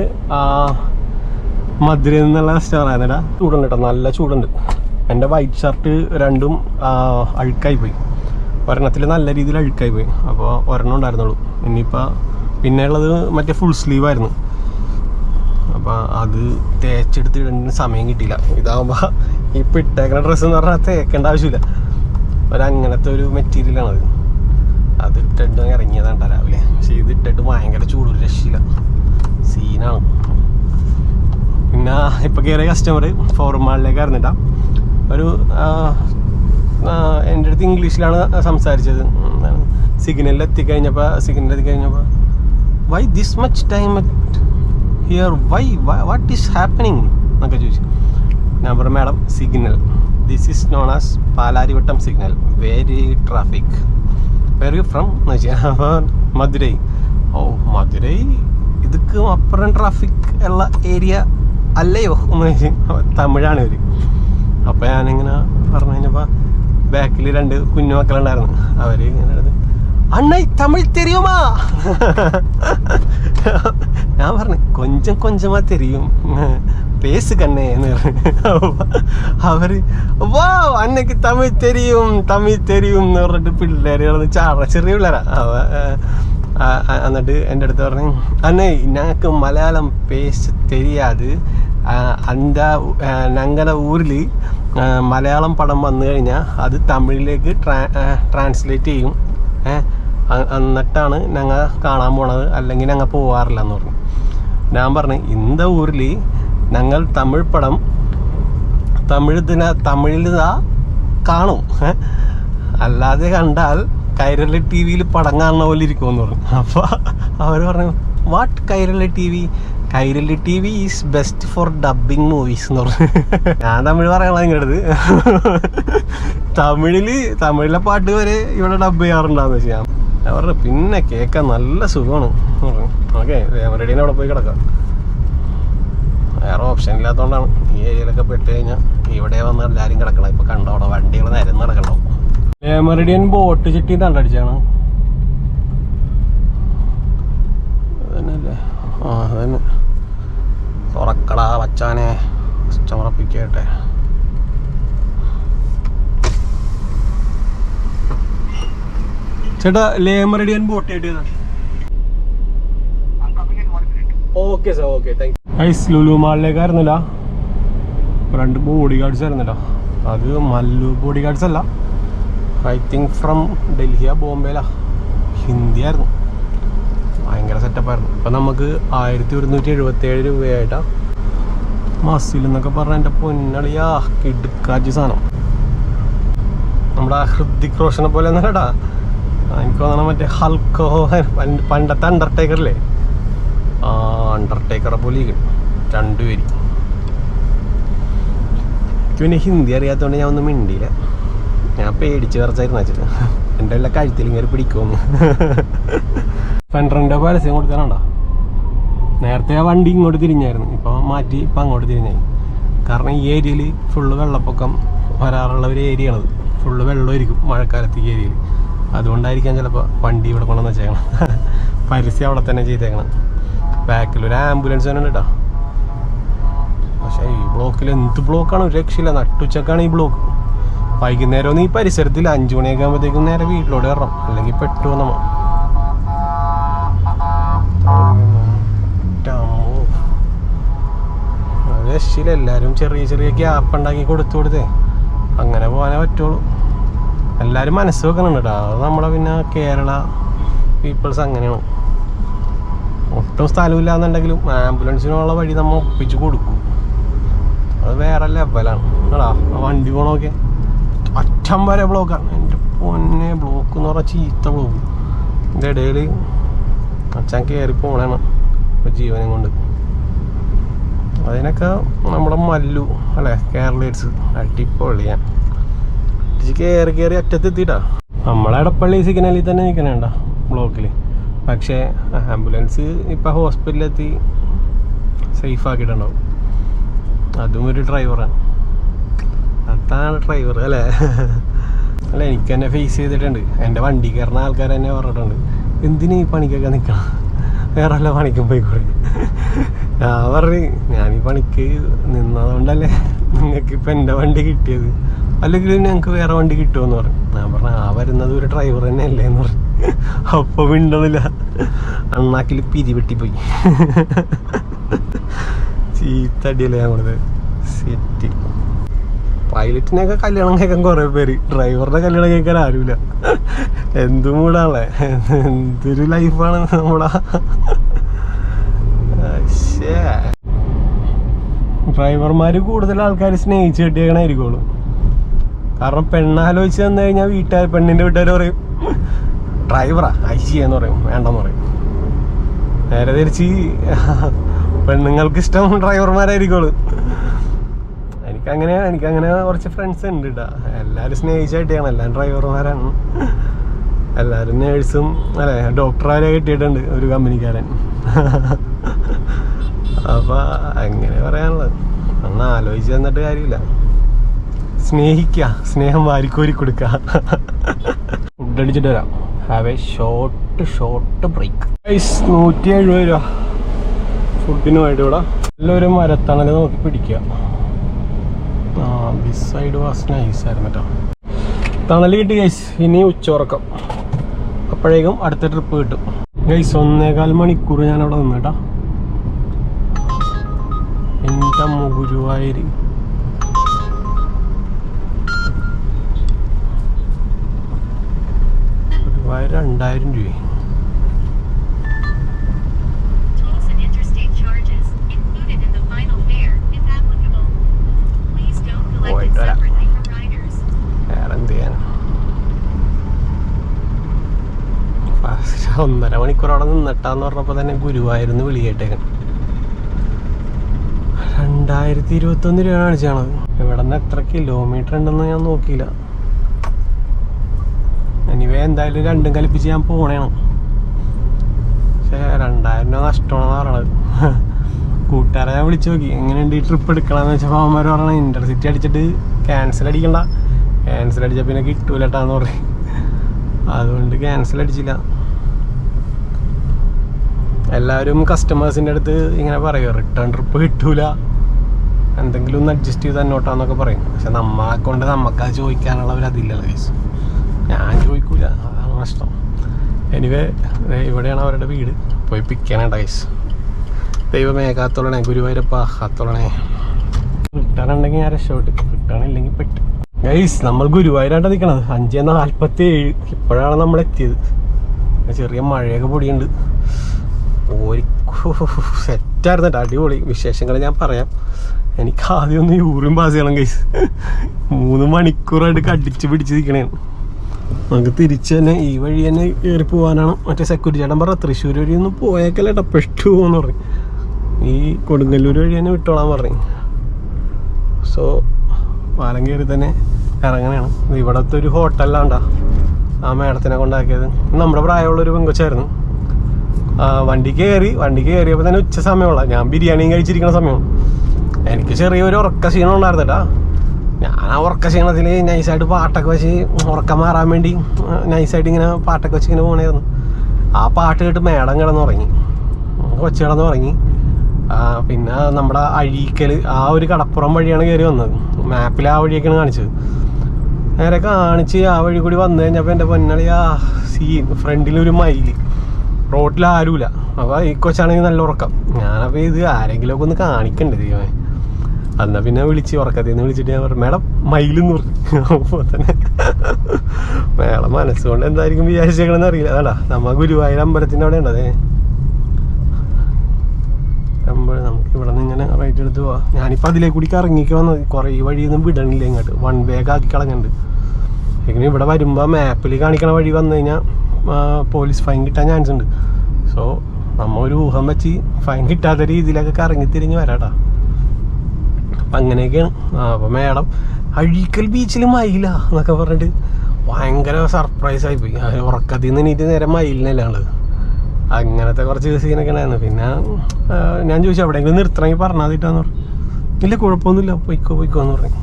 മധുരയിൽ നിന്നുള്ള കസ്റ്റമർ ആയിരുന്നേട്ടാ. ചൂടുണ്ട് കേട്ടോ, നല്ല ചൂടുണ്ട്. എൻ്റെ വൈറ്റ് ഷർട്ട് രണ്ടും അഴുക്കായി പോയി. ഒരെണ്ണത്തിൽ നല്ല രീതിയിൽ അഴുക്കായി പോയി. അപ്പോൾ ഒരെണ്ണം ഉണ്ടായിരുന്നുള്ളൂ. ഇനിയിപ്പോൾ പിന്നെ ഉള്ളത് മറ്റേ ഫുൾ സ്ലീവ് ആയിരുന്നു. അപ്പോൾ അത് തേച്ചെടുത്ത് ഇടേണ്ട സമയം കിട്ടിയില്ല. ഇതാകുമ്പോൾ ഇപ്പോൾ ഇട്ടേക്കുന്ന ഡ്രസ്സ് എന്ന് പറഞ്ഞാൽ തേക്കേണ്ട ആവശ്യമില്ല. ഒരങ്ങനത്തെ ഒരു മെറ്റീരിയലാണത്. അത് ഇട്ടിട്ട് ഇറങ്ങിയതാണ് രാവിലെ. പക്ഷേ ഇത് ഇട്ടിട്ട് ഭയങ്കര ചൂട്, രക്ഷയില്ല, സീനാണ്. പിന്നെ ഇപ്പോൾ കയറിയ കസ്റ്റമർ ഫോറം മാളിലേക്ക് അറിഞ്ഞിട്ടാ. ഒരു എൻ്റെ അടുത്ത് ഇംഗ്ലീഷിലാണ് സംസാരിച്ചത്. സിഗ്നലിൽ എത്തിക്കഴിഞ്ഞപ്പോൾ why this much time here, why what is happening എന്നൊക്കെ ചോദിച്ചു. ഞാൻ പറഞ്ഞു madam signal, this is known as Palarivattam signal, very traffic. Where you from എന്ന് വെച്ചാൽ. അപ്പോൾ മധുരൈ. ഓ മധുരൈ, ഇതൊക്കെ അപ്പുറം ട്രാഫിക് ഉള്ള ഏരിയ അല്ലയോ എന്ന് വെച്ച് തമിഴാണ് ഇവർ. അപ്പോൾ ഞാനിങ്ങനെ പറഞ്ഞു കഴിഞ്ഞപ്പോൾ ബാക്കിൽ 2 കുഞ്ഞു മക്കളുണ്ടായിരുന്നു. അവർ ഇങ്ങനെ അണ്ണ തമിഴ് തെരിയുമാ. ഞാൻ പറഞ്ഞു കൊഞ്ചമാ തെരിയും, പേസ് കണ്ണേ എന്ന് പറഞ്ഞു. അവർ വാ അന്നക്ക് തമിഴ് തെരിയും എന്ന് പറഞ്ഞിട്ട് പിള്ളേര് ചെറിയ പിള്ളേരാ. എന്നിട്ട് എൻ്റെ അടുത്ത് പറഞ്ഞു അന്നേ ഞങ്ങൾക്ക് മലയാളം പേസ് തെരിയാത്, ഞങ്ങളുടെ ഊരിൽ മലയാളം പടം വന്നു കഴിഞ്ഞാൽ അത് തമിഴിലേക്ക് ട്രാൻസ്ലേറ്റ് ചെയ്യും, എന്നിട്ടാണ് ഞങ്ങൾ കാണാൻ പോണത്, അല്ലെങ്കിൽ ഞങ്ങൾ പോവാറില്ല എന്ന് പറഞ്ഞു. ഞാൻ പറഞ്ഞു ഇന്ത ഊരിൽ ഞങ്ങൾ തമിഴ് പടം തമിഴിൽ കാണും, അല്ലാതെ കണ്ടാൽ കൈരളി ടി വിയിൽ പടം കാണുന്ന പോലെ ഇരിക്കുമെന്ന് പറഞ്ഞു. അപ്പോൾ അവർ പറഞ്ഞു what Kairali T V? Kairali T V is best for dubbing movies എന്ന് പറഞ്ഞു. ഞാൻ തമിഴ് പറയണ ഇങ്ങോട്ട്. തമിഴിലെ പാട്ട് വരെ ഇവിടെ ഡബ് ചെയ്യാറുണ്ടാന്ന് വെച്ചാൽ ഞാൻ പറഞ്ഞു പിന്നെ കേൾക്കാൻ നല്ല സുഖമാണ് പറഞ്ഞു. ഓക്കെ റെഡീനെ അവിടെ പോയി കിടക്കാം. വേറെ ഓപ്ഷൻ ഇല്ലാത്തതുകൊണ്ടാണ്. ഈ ഏരിയയിലൊക്കെ പെട്ട് കഴിഞ്ഞാൽ ഇവിടെ വന്ന് എല്ലാവരും കിടക്കണം. ഇപ്പൊ കണ്ടോ അവിടെ വണ്ടികൾ നേരം നടക്കണ്ടോ. മെറിഡിയൻ ബോട്ട് ചുറ്റി തണ്ടടിച്ചാണ് അതന്നെയല്ലേ. അതന്നെ തുറക്കടാ വച്ചാനെ, കസ്റ്റമറപ്പിക്കട്ടെ. ചേട്ടാ മെറിഡിയൻ ബോട്ട് കിട്ടിയതാണ്. Okay sir, okay thank you. ഐസ് ലുലു മാളിലേക്കായിരുന്നില്ല, 2 ബോഡി ഗാർഡ്സ് ആയിരുന്നില്ല. അത് മല്ലു ബോഡി ഗാർഡ്സ് അല്ല, ഐ തിങ്ക് ഫ്രം ഡൽഹിയാ ബോംബെയിലാ, ഹിന്ദി ആയിരുന്നു. ഭയങ്കര സെറ്റപ്പായിരുന്നു. ഇപ്പം നമുക്ക് 1177 രൂപയായിട്ടാ. മസിൽ എന്നൊക്കെ പറഞ്ഞാൽ എൻ്റെ പൊന്നളിയാ കിടുക്കാച്ചി സാധനം. നമ്മുടെ ഹൃതിക് റോഷനെ പോലെ ഒന്നല്ലടാ. എനിക്ക് തോന്നണം മറ്റേ ഹൾക്കോ പണ്ടത്തെ അണ്ടർടേക്കറില്ലേ, അണ്ടർടേക്കറെ പോലെ ഇരിക്കും 2 പേര്. എനിക്ക് പിന്നെ ഹിന്ദി അറിയാത്തതുകൊണ്ട് ഞാൻ ഒന്നും മിണ്ടിയില്ല. ഞാൻ പേടിച്ച് വിറച്ചായിരുന്നു വെച്ചിട്ട് എൻ്റെ എല്ലാം കഴുത്തിൽ ഇങ്ങനെ പിടിക്കുമെന്ന്. ഫെൻഡറിൻ്റെ പരസ്യം കൊടുത്താലുണ്ടോ. നേരത്തെ ആ വണ്ടി ഇങ്ങോട്ട് തിരിഞ്ഞായിരുന്നു, ഇപ്പോൾ മാറ്റി ഇപ്പം അങ്ങോട്ട് തിരിഞ്ഞായി. കാരണം ഈ ഏരിയയിൽ ഫുള്ള് വെള്ളപ്പൊക്കം വരാറുള്ള ഒരു ഏരിയയാണത്. ഫുള്ള് വെള്ളമായിരിക്കും മഴക്കാലത്ത് ഈ ഏരിയയിൽ. അതുകൊണ്ടായിരിക്കാം ചിലപ്പോൾ വണ്ടി ഇവിടെ കൊണ്ടുവന്ന് വെച്ചേക്കണം. പരസ്യം അവിടെ തന്നെ ചെയ്തേക്കണം. ബാക്കിലൊരു ആംബുലൻസ് തന്നെ ഉണ്ട് കേട്ടോ. പക്ഷേ ഈ ബ്ലോക്കിൽ എന്ത് ബ്ലോക്കാണ്, ഒരു രക്ഷയില്ല. നട്ടുച്ചക്കാണ് ഈ ബ്ലോക്ക്. വൈകുന്നേരം ഈ പരിസരത്തിൽ 5 മണിയൊക്കെ ആകുമ്പോഴത്തേക്കും നേരെ വീട്ടിലോട്ട് കയറണം, അല്ലെങ്കിൽ പെട്ടു നമ്മൾ. രക്ഷയില്ല. എല്ലാവരും ചെറിയ ഗ്യാപ്പ് ഉണ്ടാക്കി കൊടുത്തേ അങ്ങനെ പോകാനേ പറ്റുള്ളൂ. എല്ലാവരും മനസ്സ് വെക്കണം കേട്ടോ. അത് നമ്മളെ പിന്നെ കേരള പീപ്പിൾസ് അങ്ങനെയാണ്. ഒട്ടും സ്ഥലമില്ല എന്നുണ്ടെങ്കിലും ആംബുലൻസിനുള്ള വഴി നമ്മൾ ഒപ്പിച്ച് കൊടുക്കും. അത് വേറെ ലെവലാണ് കേടാ. ആ വണ്ടി പോകണമൊക്കെ അറ്റം വരെ ബ്ലോക്കാണ്. എൻ്റെ പൊന്നെ ബ്ലോക്ക് എന്ന് പറഞ്ഞാൽ ചീത്ത ബ്ലോക്ക്. ഇതിൻ്റെ ഇടയിൽ അച്ഛൻ കയറി പോകണേണ് ജീവനം കൊണ്ട്. അതിനൊക്കെ നമ്മുടെ മല്ലു അല്ലേ, കേരളീസ് അടിപൊളിയാൻ കയറി അറ്റത്തെത്തിയിട്ടാ. നമ്മളെ എടപ്പള്ളി സിഗ്നലിൽ തന്നെ നിൽക്കണേണ്ട ബ്ലോക്കിൽ. പക്ഷേ ആംബുലൻസ് ഇപ്പം ഹോസ്പിറ്റലിലെത്തി സേഫ് ആക്കിയിട്ടുണ്ടാവും. അതും ഒരു ഡ്രൈവറാണ്. അതാണ് ഡ്രൈവർ അല്ലേ? അല്ല, എനിക്ക് തന്നെ ഫേസ് ചെയ്തിട്ടുണ്ട്. എൻ്റെ വണ്ടി കയറുന്ന ആൾക്കാർ തന്നെ പറഞ്ഞിട്ടുണ്ട്, എന്തിനു ഈ പണിക്കൊക്കെ നിൽക്കണം, വേറെ വല്ല പണിക്കും പോയിക്കൂടെ. ഞാൻ പറഞ്ഞു, ഞാനീ പണിക്ക് നിന്നതുകൊണ്ടല്ലേ നിങ്ങൾക്ക് ഇപ്പം എൻ്റെ വണ്ടി കിട്ടിയത്, അല്ലെങ്കിൽ ഞങ്ങൾക്ക് വേറെ വണ്ടി കിട്ടുമെന്ന് പറഞ്ഞു. ഞാൻ പറഞ്ഞു, ആ വരുന്നത് ഒരു ഡ്രൈവർ തന്നെ അല്ലേ എന്ന് പറഞ്ഞു. അപ്പോൾ മിണ്ടണില്ല, അണ്ണാക്കിൽ പിരിവെട്ടിപ്പോയി. ചീത്തടിയല്ലേ ഞാൻ കൊടുത്തത്. സെറ്റ് പൈലറ്റിനെയൊക്കെ കല്യാണം കേൾക്കാൻ കുറേ പേര്, ഡ്രൈവറുടെ കല്യാണം കേൾക്കാൻ ആരുമില്ല. എന്തും കൂടാണല്ലേ, എന്തൊരു ലൈഫാണ് നമ്മുടെ. ഡ്രൈവർമാർ കൂടുതൽ ആൾക്കാർ സ്നേഹിച്ച് കെട്ടിയേക്കണായിരിക്കുള്ളൂ. കാരണം പെണ്ണാലോചിച്ച് തന്നു കഴിഞ്ഞാൽ പെണ്ണിൻ്റെ വീട്ടുകാർ പറയും ഡ്രൈവറാ അയച്ചിയെന്ന് പറയും, വേണ്ടെന്ന് പറയും. നേരെ തിരിച്ച് പെണ്ണുങ്ങൾക്ക് ഇഷ്ടം ഡ്രൈവർമാരായിരിക്കുള്ളൂ. എനിക്കങ്ങനെ കുറച്ച് ഫ്രണ്ട്സ് ഉണ്ട് കേട്ടോ. എല്ലാവരും സ്നേഹിച്ചായിട്ടാണ്, എല്ലാം ഡ്രൈവർമാരാണ്. എല്ലാവരും നേഴ്സും അല്ലേ ഡോക്ടറാരെ കിട്ടിയിട്ടുണ്ട് ഒരു കമ്പനിക്കാരൻ. അപ്പോൾ അങ്ങനെ പറയാനുള്ളത്. അന്ന് ആലോചിച്ച് തന്നിട്ട് കാര്യമില്ല. സ്നേഹിക്കുക, സ്നേഹം വാരിക്കോരി കൊടുക്കുക. ഫുഡ് അടിച്ചിട്ട് വരാം. Have A short break. 170 രൂപ ഫുഡിനുമായിട്ട് ഇവിടെ. എല്ലാവരും മരത്തണൽ നോക്കി പിടിക്കുക. ദിസ് സൈഡ് വാസ് നൈസായിരുന്നു കേട്ടോ. തണൽ കിട്ടി ഗൈസ്. ഇനി ഉച്ചയുറക്കം, അപ്പോഴേക്കും അടുത്ത ട്രിപ്പ് കിട്ടും ഗൈസ്. 1.25 മണിക്കൂർ ഞാനവിടെ നിന്ന് കേട്ടോ. എൻ്റെ ഗുരുവായൂർ ഗുരുവായൂർ 2000 രൂപ. വേറെന്ത് ചെയ്യാൻ, 1.5 മണിക്കൂർ അവിടെ നിന്നിട്ടാന്ന് പറഞ്ഞപ്പോൾ തന്നെ ഗുരുവായൂരിന്ന് വിളി കേട്ടേക്കൻ. 2021 രൂപ കാണിച്ചാണത്. ഇവിടെ നിന്ന് എത്ര കിലോമീറ്റർ ഉണ്ടെന്ന് ഞാൻ നോക്കിയില്ല. എനിവേ എന്തായാലും രണ്ടും കൽപ്പിച്ച് ഞാൻ പോണേണ്. പക്ഷേ 2000 രൂപ നഷ്ടമാണെന്ന് പറയണത്. കൂട്ടുകാരെ ഞാൻ വിളിച്ചു നോക്കി, എങ്ങനെയുണ്ട് ഈ ട്രിപ്പ് എടുക്കണമെന്ന് വെച്ചപ്പോൾ അവന്മാർ പറയണത് ഇൻ്റർസിറ്റി അടിച്ചിട്ട് ക്യാൻസൽ അടിക്കണ്ട, ക്യാൻസൽ അടിച്ചാൽ പിന്നെ കിട്ടൂലട്ടാന്ന് പറയും. അതുകൊണ്ട് ക്യാൻസൽ അടിച്ചില്ല. എല്ലാവരും കസ്റ്റമേഴ്സിൻ്റെ അടുത്ത് ഇങ്ങനെ പറയും, റിട്ടേൺ ട്രിപ്പ് കിട്ടൂല, എന്തെങ്കിലും ഒന്ന് അഡ്ജസ്റ്റ് ചെയ്ത് തന്നോട്ടാന്നൊക്കെ പറയും. പക്ഷെ നമ്മക്കൊണ്ട് നമുക്കത് ചോദിക്കാനുള്ള ഒരു അതില്ലല്ലോ കേസ്. ഞാൻ ചോദിക്കൂല, അതാണ് നഷ്ടം. എനിവേ ഇവിടെയാണ് അവരുടെ വീട്, പോയി പിക്കാനുണ്ട് കേസ്. ദൈവമേ കാത്തോളണേ, ഗുരുവായൂരപ്പ കാത്തോളണേ. റിട്ടേൺ ഉണ്ടെങ്കിൽ ഞാൻ രക്ഷപ്പെട്ട്, റിട്ടേൺ ഇല്ലെങ്കിൽ പെട്ട്. ഗൈസ് നമ്മൾ ഗുരുവായൂരായിട്ട് നിൽക്കണത്. 5:47 ഇപ്പോഴാണ് നമ്മൾ എത്തിയത്. ചെറിയ മഴയൊക്കെ പൊടിയുണ്ട്. സെറ്റായിരുന്നു കേട്ടോ, അടിപൊളി. വിശേഷങ്ങൾ ഞാൻ പറയാം. എനിക്ക് ആദ്യം ഒന്ന് യൂറിൻ പാസ് ചെയ്യണം ഗൈസ്. 3 മണിക്കൂറായിട്ട് കടിച്ച് പിടിച്ച് നിൽക്കണേ. നമുക്ക് തിരിച്ച് തന്നെ ഈ വഴി തന്നെ കയറി പോകാനാണ്. മറ്റേ സെക്യൂരിറ്റി ചേട്ടൻ പറഞ്ഞ തൃശ്ശൂർ വഴി ഒന്നും പോയേക്കല്ലേട്ടാ, പെട്ടു പോകുമെന്ന് പറഞ്ഞു. ഈ കൊടുങ്ങല്ലൂർ വഴി തന്നെ വിട്ടോളാൻ പറഞ്ഞു. സോ പാലം കയറി തന്നെ ഇറങ്ങണയാണ്. ഇവിടത്തെ ഒരു ഹോട്ടലിലാണ്ടാ ആ മേഡത്തിനെ കൊണ്ടാക്കിയത്. നമ്മുടെ പ്രായമുള്ളൊരു പെങ്കൊച്ചായിരുന്നു. വണ്ടി കയറിയപ്പോൾ തന്നെ ഉച്ച സമയമുള്ള. ഞാൻ ബിരിയാണിയും കഴിച്ചിരിക്കുന്ന സമയം. എനിക്ക് ചെറിയൊരു ഉറക്ക ക്ഷീണം ഉണ്ടായിരുന്നു കേട്ടോ. ഞാൻ ആ ഉറക്ക ക്ഷീണത്തിൽ നൈസായിട്ട് പാട്ടൊക്കെ വെച്ച് ഉറക്കം മാറാൻ വേണ്ടി നൈസായിട്ട് ഇങ്ങനെ പാട്ടൊക്കെ വെച്ച് ഇങ്ങനെ പോകണമായിരുന്നു. ആ പാട്ട് കേട്ട് മേടം കിടന്നുറങ്ങി, കൊച്ചു കിടന്നുറങ്ങി. പിന്നെ നമ്മുടെ അഴീക്കൽ ആ ഒരു കടപ്പുറം വഴിയാണ് കയറി വന്നത്. മാപ്പിൽ ആ വഴിയൊക്കെയാണ് കാണിച്ചത്. നേരെ കാണിച്ച് ആ വഴി കൂടി വന്നു കഴിഞ്ഞപ്പോൾ എൻ്റെ പൊന്നളി ആ സീൻ, ഫ്രണ്ടിലൊരു മയില്, റോട്ടിൽ ആരുമില്ല. അപ്പോൾ ഈ കൊച്ചാണെങ്കിൽ നല്ല ഉറക്കം. ഞാനപ്പോൾ ഇത് ആരെങ്കിലുമൊക്കെ ഒന്ന് കാണിക്കണ്ടേ ദൈവമേ. എന്നാൽ പിന്നെ വിളിച്ച് ഉറക്കത്തിൽ നിന്ന് വിളിച്ചിട്ട് ഞാൻ പറഞ്ഞു, മേഡം മയിലെന്ന് പറഞ്ഞു. അപ്പോൾ തന്നെ മേഡം മനസ്സുകൊണ്ട് എന്തായിരിക്കും വിചാരിച്ചേക്കണമെന്ന് അറിയില്ല. അതാ നമ്മ ഗുരുവായൂർ അമ്പലത്തിൻ്റെ അവിടെ ഉണ്ടതേ. നമുക്ക് ഇവിടെ നിന്ന് ഇങ്ങനെ റൈറ്റ് എടുത്ത് പോവാം. ഞാനിപ്പോൾ അതിലേക്ക് കൂടി ഇറങ്ങിക്ക് വന്നത്. കുറേ വഴിയൊന്നും വിടണില്ല, ഇങ്ങോട്ട് 1 വേ ആക്കി കളഞ്ഞിട്ടുണ്ട്. ഇങ്ങനെ ഇവിടെ വരുമ്പോൾ മാപ്പിൽ കാണിക്കണ വഴി വന്നു കഴിഞ്ഞാൽ പോലീസ് ഫൈൻ കിട്ടാൻ ചാൻസ് ഉണ്ട്. സോ നമ്മൾ ഒരു ഊഹം വെച്ച് ഫൈൻ കിട്ടാത്ത രീതിയിലൊക്കെ കറങ്ങി തിരിഞ്ഞ് വരാട്ടാ. അപ്പം അങ്ങനെയൊക്കെയാണ്. അപ്പോൾ മേഡം അഴീക്കൽ ബീച്ചിൽ മയില എന്നൊക്കെ പറഞ്ഞിട്ട് ഭയങ്കര സർപ്രൈസ് ആയിപ്പോയി. ഉറക്കത്തിൽ നിന്ന് എണീറ്റ് നേരെ മയിലിനല്ലേ ഉള്ളത്. അങ്ങനത്തെ കുറച്ച് സീനൊക്കെ ഉണ്ടായിരുന്നു. പിന്നെ ഞാൻ ചോദിച്ചു എവിടെയെങ്കിലും നിർത്തണമെങ്കിൽ പറഞ്ഞാൽ മതിട്ടാന്ന് പറഞ്ഞു. ഇല്ല കുഴപ്പമൊന്നുമില്ല, പൊയ്ക്കോ എന്ന് പറഞ്ഞു.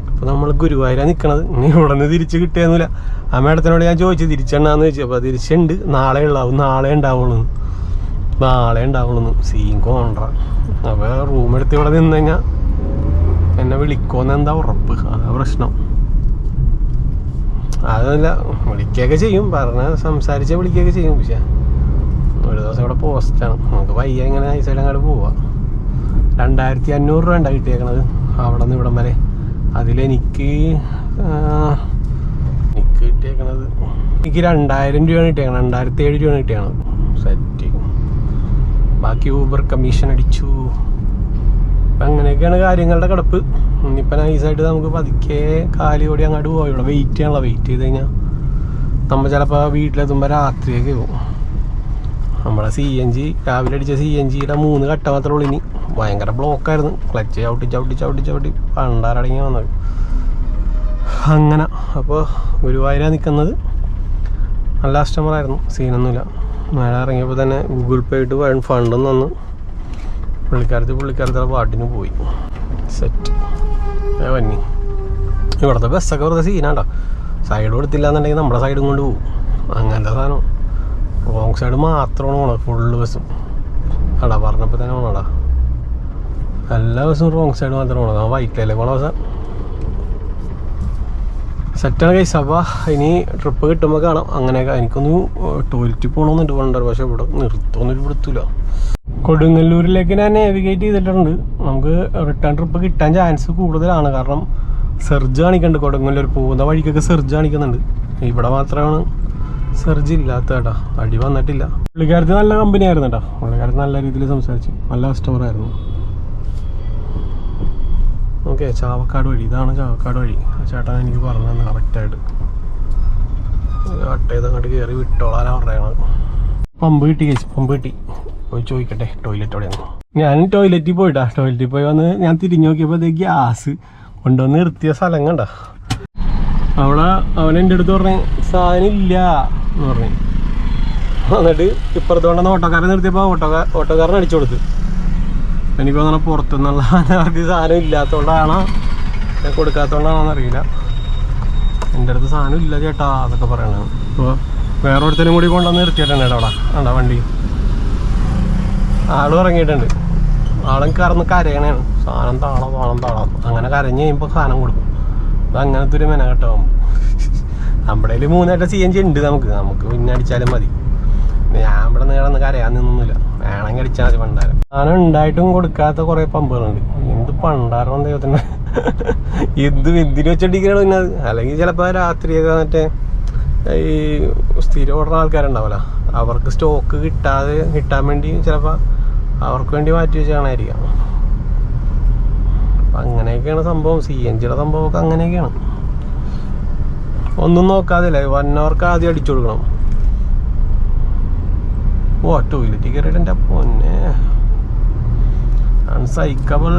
അപ്പോൾ നമ്മൾ ഗുരുവായൂരാണ് നിൽക്കണത്. ഇനി ഇവിടെ നിന്ന് തിരിച്ച് കിട്ടിയൊന്നുമില്ല. ആ മേഡത്തിനോട് ഞാൻ ചോദിച്ചു തിരിച്ചെണ്ണാന്ന് ചോദിച്ചു. അപ്പോൾ തിരിച്ചുണ്ട്, നാളെ ഉണ്ടാവുള്ളൂ സീൻ കോണ്ട്ര. അപ്പോൾ റൂം എടുത്ത് ഇവിടെ നിന്ന് കഴിഞ്ഞാൽ എന്നെ വിളിക്കുമെന്ന് എന്താ ഉറപ്പ്? അതാ പ്രശ്നം. അതല്ല, വിളിക്കുകയൊക്കെ ചെയ്യും, സംസാരിച്ച് വിളിക്കുകയൊക്കെ ചെയ്യും. പക്ഷേ ഒരു ദിവസം ഇവിടെ പോസ്റ്റാണ്, നമുക്ക് വയ്യ ഇങ്ങനെ നൈസായിട്ട് അങ്ങോട്ട് പോവാം. 2500 രൂപ ഉണ്ടാണ് കിട്ടിയേക്കണത് അവിടെ നിന്ന് ഇവിടം വരെ. അതിലെനിക്ക് കിട്ടിയേക്കണത് എനിക്ക് 2000 രൂപയാണ് കിട്ടിയേക്കണത്. 2007 രൂപയാണ് കിട്ടിയേക്കണത് സെറ്റ്. ബാക്കി ഊബർ കമ്മീഷൻ അടിച്ചു. അപ്പം അങ്ങനെയൊക്കെയാണ് കാര്യങ്ങളുടെ കിടപ്പ്. ഇനിയിപ്പോൾ നൈസായിട്ട് നമുക്ക് പതുക്കെ കാലിയോടി അങ്ങോട്ട് പോയി. ഇവിടെ വെയിറ്റ് ചെയ്ത് കഴിഞ്ഞാൽ നമ്മൾ ചിലപ്പോൾ വീട്ടിലെത്തുമ്പോൾ രാത്രിയൊക്കെ പോകും. നമ്മളെ CNG രാവിലെ അടിച്ച CNGയുടെ 3 കട്ട മാത്രമേ ഉള്ളൂ. ഇനി ഭയങ്കര ബ്ലോക്കായിരുന്നു. ക്ലച്ച് ചവിട്ടി പണ്ടാരടങ്ങി വന്നത് അങ്ങനെ. അപ്പോൾ ഗുരുവായൂരാണ് നിൽക്കുന്നത്. നല്ല കസ്റ്റമറായിരുന്നു, സീനൊന്നുമില്ല. നേരെ ഇറങ്ങിയപ്പോൾ തന്നെ ഗൂഗിൾ പേ ആയിട്ട് ഫണ്ടും തന്നു. പുള്ളിക്കാരത്തെ പാട്ടിന് പോയി. സെറ്റ് വന്നി. ഇവിടുത്തെ ബസ്സൊക്കെ വെറുതെ സീനാണ്ടോ. സൈഡ് കൊടുത്തില്ല എന്നുണ്ടെങ്കിൽ നമ്മുടെ സൈഡും കൊണ്ട് പോകും. അങ്ങനത്തെ സാധനം. റോങ് സൈഡ് മാത്രമാണ് പോണത് ഫുള്ള് ബസ്സും. പറഞ്ഞപ്പോൾ തന്നെ പോണടാ, എല്ലാ ബസ്സും റോങ് സൈഡ് മാത്രമേ പോണത്. ആ വൈറ്റിലല്ലേ പോണ ബസ്സാ. സെറ്റാണ് കൈസ്. അപ്പോൾ ഇനി ട്രിപ്പ് കിട്ടുമ്പോൾ കാണാം. അങ്ങനെയൊക്കെ എനിക്കൊന്ന് ടോയ്ലറ്റിൽ പോകണമെന്നുണ്ട് പണ്ടർ. പക്ഷെ ഇവിടെ നിർത്തുമെന്നൊരു പിടുത്തില്ല. കൊടുങ്ങല്ലൂരിലേക്ക് ഞാൻ നാവിഗേറ്റ് ചെയ്തിട്ടുണ്ട്. നമുക്ക് റിട്ടേൺ ട്രിപ്പ് കിട്ടാൻ ചാൻസ് കൂടുതലാണ്. കാരണം സെർജ് കാണിക്കുന്നുണ്ട്. കൊടുങ്ങല്ലൂർ പോകുന്ന വഴിക്കൊക്കെ സെർജ് കാണിക്കുന്നുണ്ട്. ഇവിടെ മാത്രമാണ് സെർജ് ഇല്ലാത്ത കേട്ടോ. അടി വന്നിട്ടില്ല. പുള്ളിക്കാരത്ത് നല്ല കമ്പനി ആയിരുന്നു കേട്ടോ. പുള്ളിക്കാരത്ത് നല്ല രീതിയിൽ സംസാരിച്ചു. നല്ല കസ്റ്റമറായിരുന്നു. ഓക്കെ, ചാവക്കാട് വഴി. ഇതാണ് ചാവക്കാട് വഴി. ആ ചേട്ടൻ എനിക്ക് പറഞ്ഞു തന്നെ കറക്റ്റായിട്ട്. കട്ട് ചെയ്ത് അങ്ങോട്ട് കയറി വിട്ടോളാനാണ് പറയുന്നത്. പമ്പ് കിട്ടി. പോയി ചോദിക്കട്ടെ ടോയ്ലറ്റ് എവിടെയാണ്. ഞാൻ ടോയ്ലറ്റിൽ പോയി വന്ന് ഞാൻ തിരിഞ്ഞു നോക്കിയപ്പോൾ ഗ്യാസ് കൊണ്ടുവന്ന് നിർത്തിയ സ്ഥലം കണ്ട. അവിടെ അവൻ എൻ്റെ അടുത്ത് പറഞ്ഞു സാധനം ഇല്ല എന്ന് പറഞ്ഞു. എന്നിട്ട് ഇപ്പുറത്തോണ്ടെന്ന് ഓട്ടോക്കാരൻ നിർത്തിയപ്പോൾ ഓട്ടോക്കാരൻ അടിച്ചു കൊടുത്ത്. എനിക്ക് തോന്നണം പുറത്തുനിന്നുള്ള അവർക്ക് സാധനം ഇല്ലാത്തതുകൊണ്ടാണോ ഞാൻ കൊടുക്കാത്തതുകൊണ്ടാണോന്ന് അറിയില്ല. എൻ്റെ അടുത്ത് സാധനം ഇല്ല ചേട്ടാ അതൊക്കെ പറയണത്. അപ്പോൾ വേറെ ഒരുത്തരും കൂടി കൊണ്ടുവന്ന് നിർത്തിയിട്ടുണ്ട് അവിടെ. വേണ്ട വണ്ടി ആളും ഇറങ്ങിയിട്ടുണ്ട്. ആളും കറന്ന് കരയണേണ്. സാധനം താളം അങ്ങനെ കരഞ്ഞ് കഴിയുമ്പോൾ സാധനം കൊടുക്കും. അത് അങ്ങനത്തെ ഒരു മെനകെട്ടാവും. നമ്മുടെ കയ്യിൽ 3 CNG ഉണ്ട്. നമുക്ക് പിന്നെ അടിച്ചാലും മതി. ഞാൻ ഇവിടെ നീളന്ന് കരയാൻ നിന്നൊന്നുമില്ല. വേണമെങ്കിൽ അടിച്ചാൽ മതി. പണ്ടാരം സാധനം ഉണ്ടായിട്ടും കൊടുക്കാത്ത കുറേ പമ്പുകളുണ്ട്. എന്ത് പണ്ടാരം ദൈവത്തിൻ്റെ എന്തിനു വെച്ചടിക്കണോ പിന്നെ അത്. അല്ലെങ്കിൽ ചിലപ്പോൾ രാത്രിയൊക്കെ മറ്റേ ഈ സ്ഥിരം ഓടുന്ന ആൾക്കാരുണ്ടാവില്ല, അവർക്ക് സ്റ്റോക്ക് കിട്ടാൻ വേണ്ടി ചിലപ്പോൾ അവർക്ക് വേണ്ടി മാറ്റി വെച്ച് കാണാതിരിക്കാം. അപ്പം അങ്ങനെയൊക്കെയാണ് സംഭവം. CNGയുടെ സംഭവമൊക്കെ അങ്ങനെയൊക്കെയാണ്. ഒന്നും നോക്കാതില്ലേ, 1 hour ആദ്യം അടിച്ചു കൊടുക്കണം. ടോയ്ലറ്റിൽ കയറിയിട്ട് എൻ്റെ പൊന്നെ അൺസൈക്കബിൾ.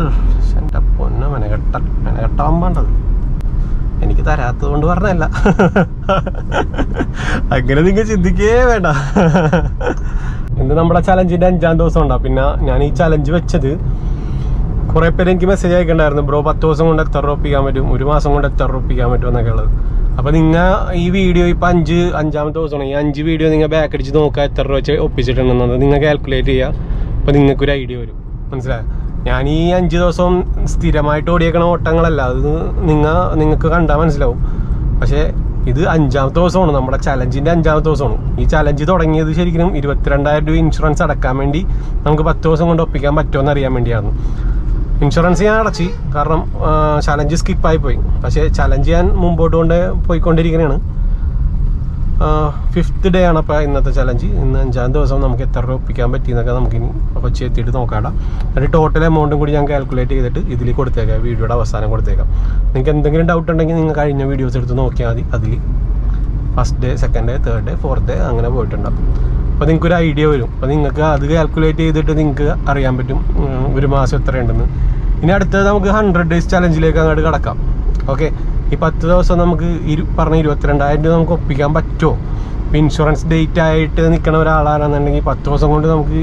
എൻ്റെ പൊന്നെ മെനകെട്ടാൻ വേണ്ടത്. എനിക്ക് തരാത്തത് കൊണ്ട് പറഞ്ഞല്ല. അങ്ങനെ നിങ്ങൾ ചിന്തിക്കേ വേണ്ട. ഇത് നമ്മുടെ ചലഞ്ചിൻ്റെ 5ാം ദിവസം ഉണ്ടാവും. പിന്നെ ഞാൻ ഈ ചലഞ്ച് വെച്ചത് കുറേ പേര് എനിക്ക് മെസ്സേജ് അയക്കണ്ടായിരുന്നു. ബ്രോ 10 ദിവസം കൊണ്ട് എത്ര രൂപ ഒപ്പിക്കാൻ പറ്റും, 1 മാസം കൊണ്ട് എത്ര രൂപ ഒപ്പിക്കാൻ പറ്റും എന്നൊക്കെ ഉള്ളത്. അപ്പോൾ നിങ്ങൾ ഈ വീഡിയോ ഇപ്പോൾ 5ാമത്തെ ദിവസമാണ്. ഈ 5 വീഡിയോ നിങ്ങൾ ബാക്ക് അടിച്ച് നോക്കുക എത്ര രൂപ വെച്ച് ഒപ്പിച്ചിട്ടുണ്ടെന്നത് നിങ്ങൾ കാൽക്കുലേറ്റ് ചെയ്യുക. അപ്പോൾ നിങ്ങൾക്കൊരു ഐഡിയ വരും. മനസ്സിലായോ? ഞാൻ ഈ 5 ദിവസവും സ്ഥിരമായിട്ട് ഓടിയേക്കണ ഓട്ടങ്ങളല്ല. അത് നിങ്ങൾക്ക് കണ്ടാൽ മനസ്സിലാവും. പക്ഷേ ഇത് 5ാമത്തെ ദിവസമാണ്. നമ്മുടെ ചലഞ്ചിൻ്റെ 5ാമത്തെ ദിവസമാണ്. ഈ ചലഞ്ച് തുടങ്ങിയത് ശരിക്കും 22,000 രൂപ ഇൻഷുറൻസ് അടക്കാൻ വേണ്ടി നമുക്ക് 10 ദിവസം കൊണ്ട് ഒപ്പിക്കാൻ പറ്റുമോ അറിയാൻ വേണ്ടിയാണ്. ഇൻഷുറൻസ് ഞാൻ അടച്ച്, കാരണം ചലഞ്ച് സ്കിപ്പായി പോയി. പക്ഷേ ചലഞ്ച് ഞാൻ മുമ്പോട്ട് പോയിക്കൊണ്ടിരിക്കുന്നതാണ്. 5th ഡേ ആണ് അപ്പോൾ ഇന്നത്തെ ചലഞ്ച്. ഇന്ന് 5ാം ദിവസം നമുക്ക് എത്ര രൂപ ഒപ്പിക്കാൻ പറ്റിയെന്നൊക്കെ നമുക്കിനി കൊച്ചി എത്തിയിട്ട് നോക്കാം. എന്നിട്ട് ടോട്ടൽ എമൗണ്ടും കൂടി ഞാൻ കാൽക്കുലേറ്റ് ചെയ്തിട്ട് ഇതിൽ കൊടുത്തേക്കാം. വീഡിയോയുടെ അവസാനം കൊടുത്തേക്കാം. നിങ്ങൾക്ക് എന്തെങ്കിലും ഡൗട്ട് ഉണ്ടെങ്കിൽ നിങ്ങൾ കഴിഞ്ഞ വീഡിയോസ് എടുത്ത് നോക്കിയാൽ മതി. അതിൽ 1st day 2nd day 3rd day 4th day അങ്ങനെ പോയിട്ടുണ്ടാകും. അപ്പോൾ നിങ്ങൾക്കൊരു ഐഡിയ വരും. അപ്പോൾ നിങ്ങൾക്ക് അത് കാൽക്കുലേറ്റ് ചെയ്തിട്ട് നിങ്ങൾക്ക് അറിയാൻ പറ്റും 1 മാസം എത്രയുണ്ടെന്ന്. ഇനി അടുത്തത് നമുക്ക് 100 days ചലഞ്ചിലേക്ക് അങ്ങോട്ട് കിടക്കാം. ഓക്കെ, ഈ 10 ദിവസം നമുക്ക് പറഞ്ഞ 22,000 രൂപ നമുക്ക് ഒപ്പിക്കാൻ പറ്റുമോ? ഇപ്പോൾ ഇൻഷുറൻസ് ഡേറ്റ് ആയിട്ട് നിൽക്കുന്ന ഒരാളാണെന്നുണ്ടെങ്കിൽ 10 ദിവസം കൊണ്ട് നമുക്ക്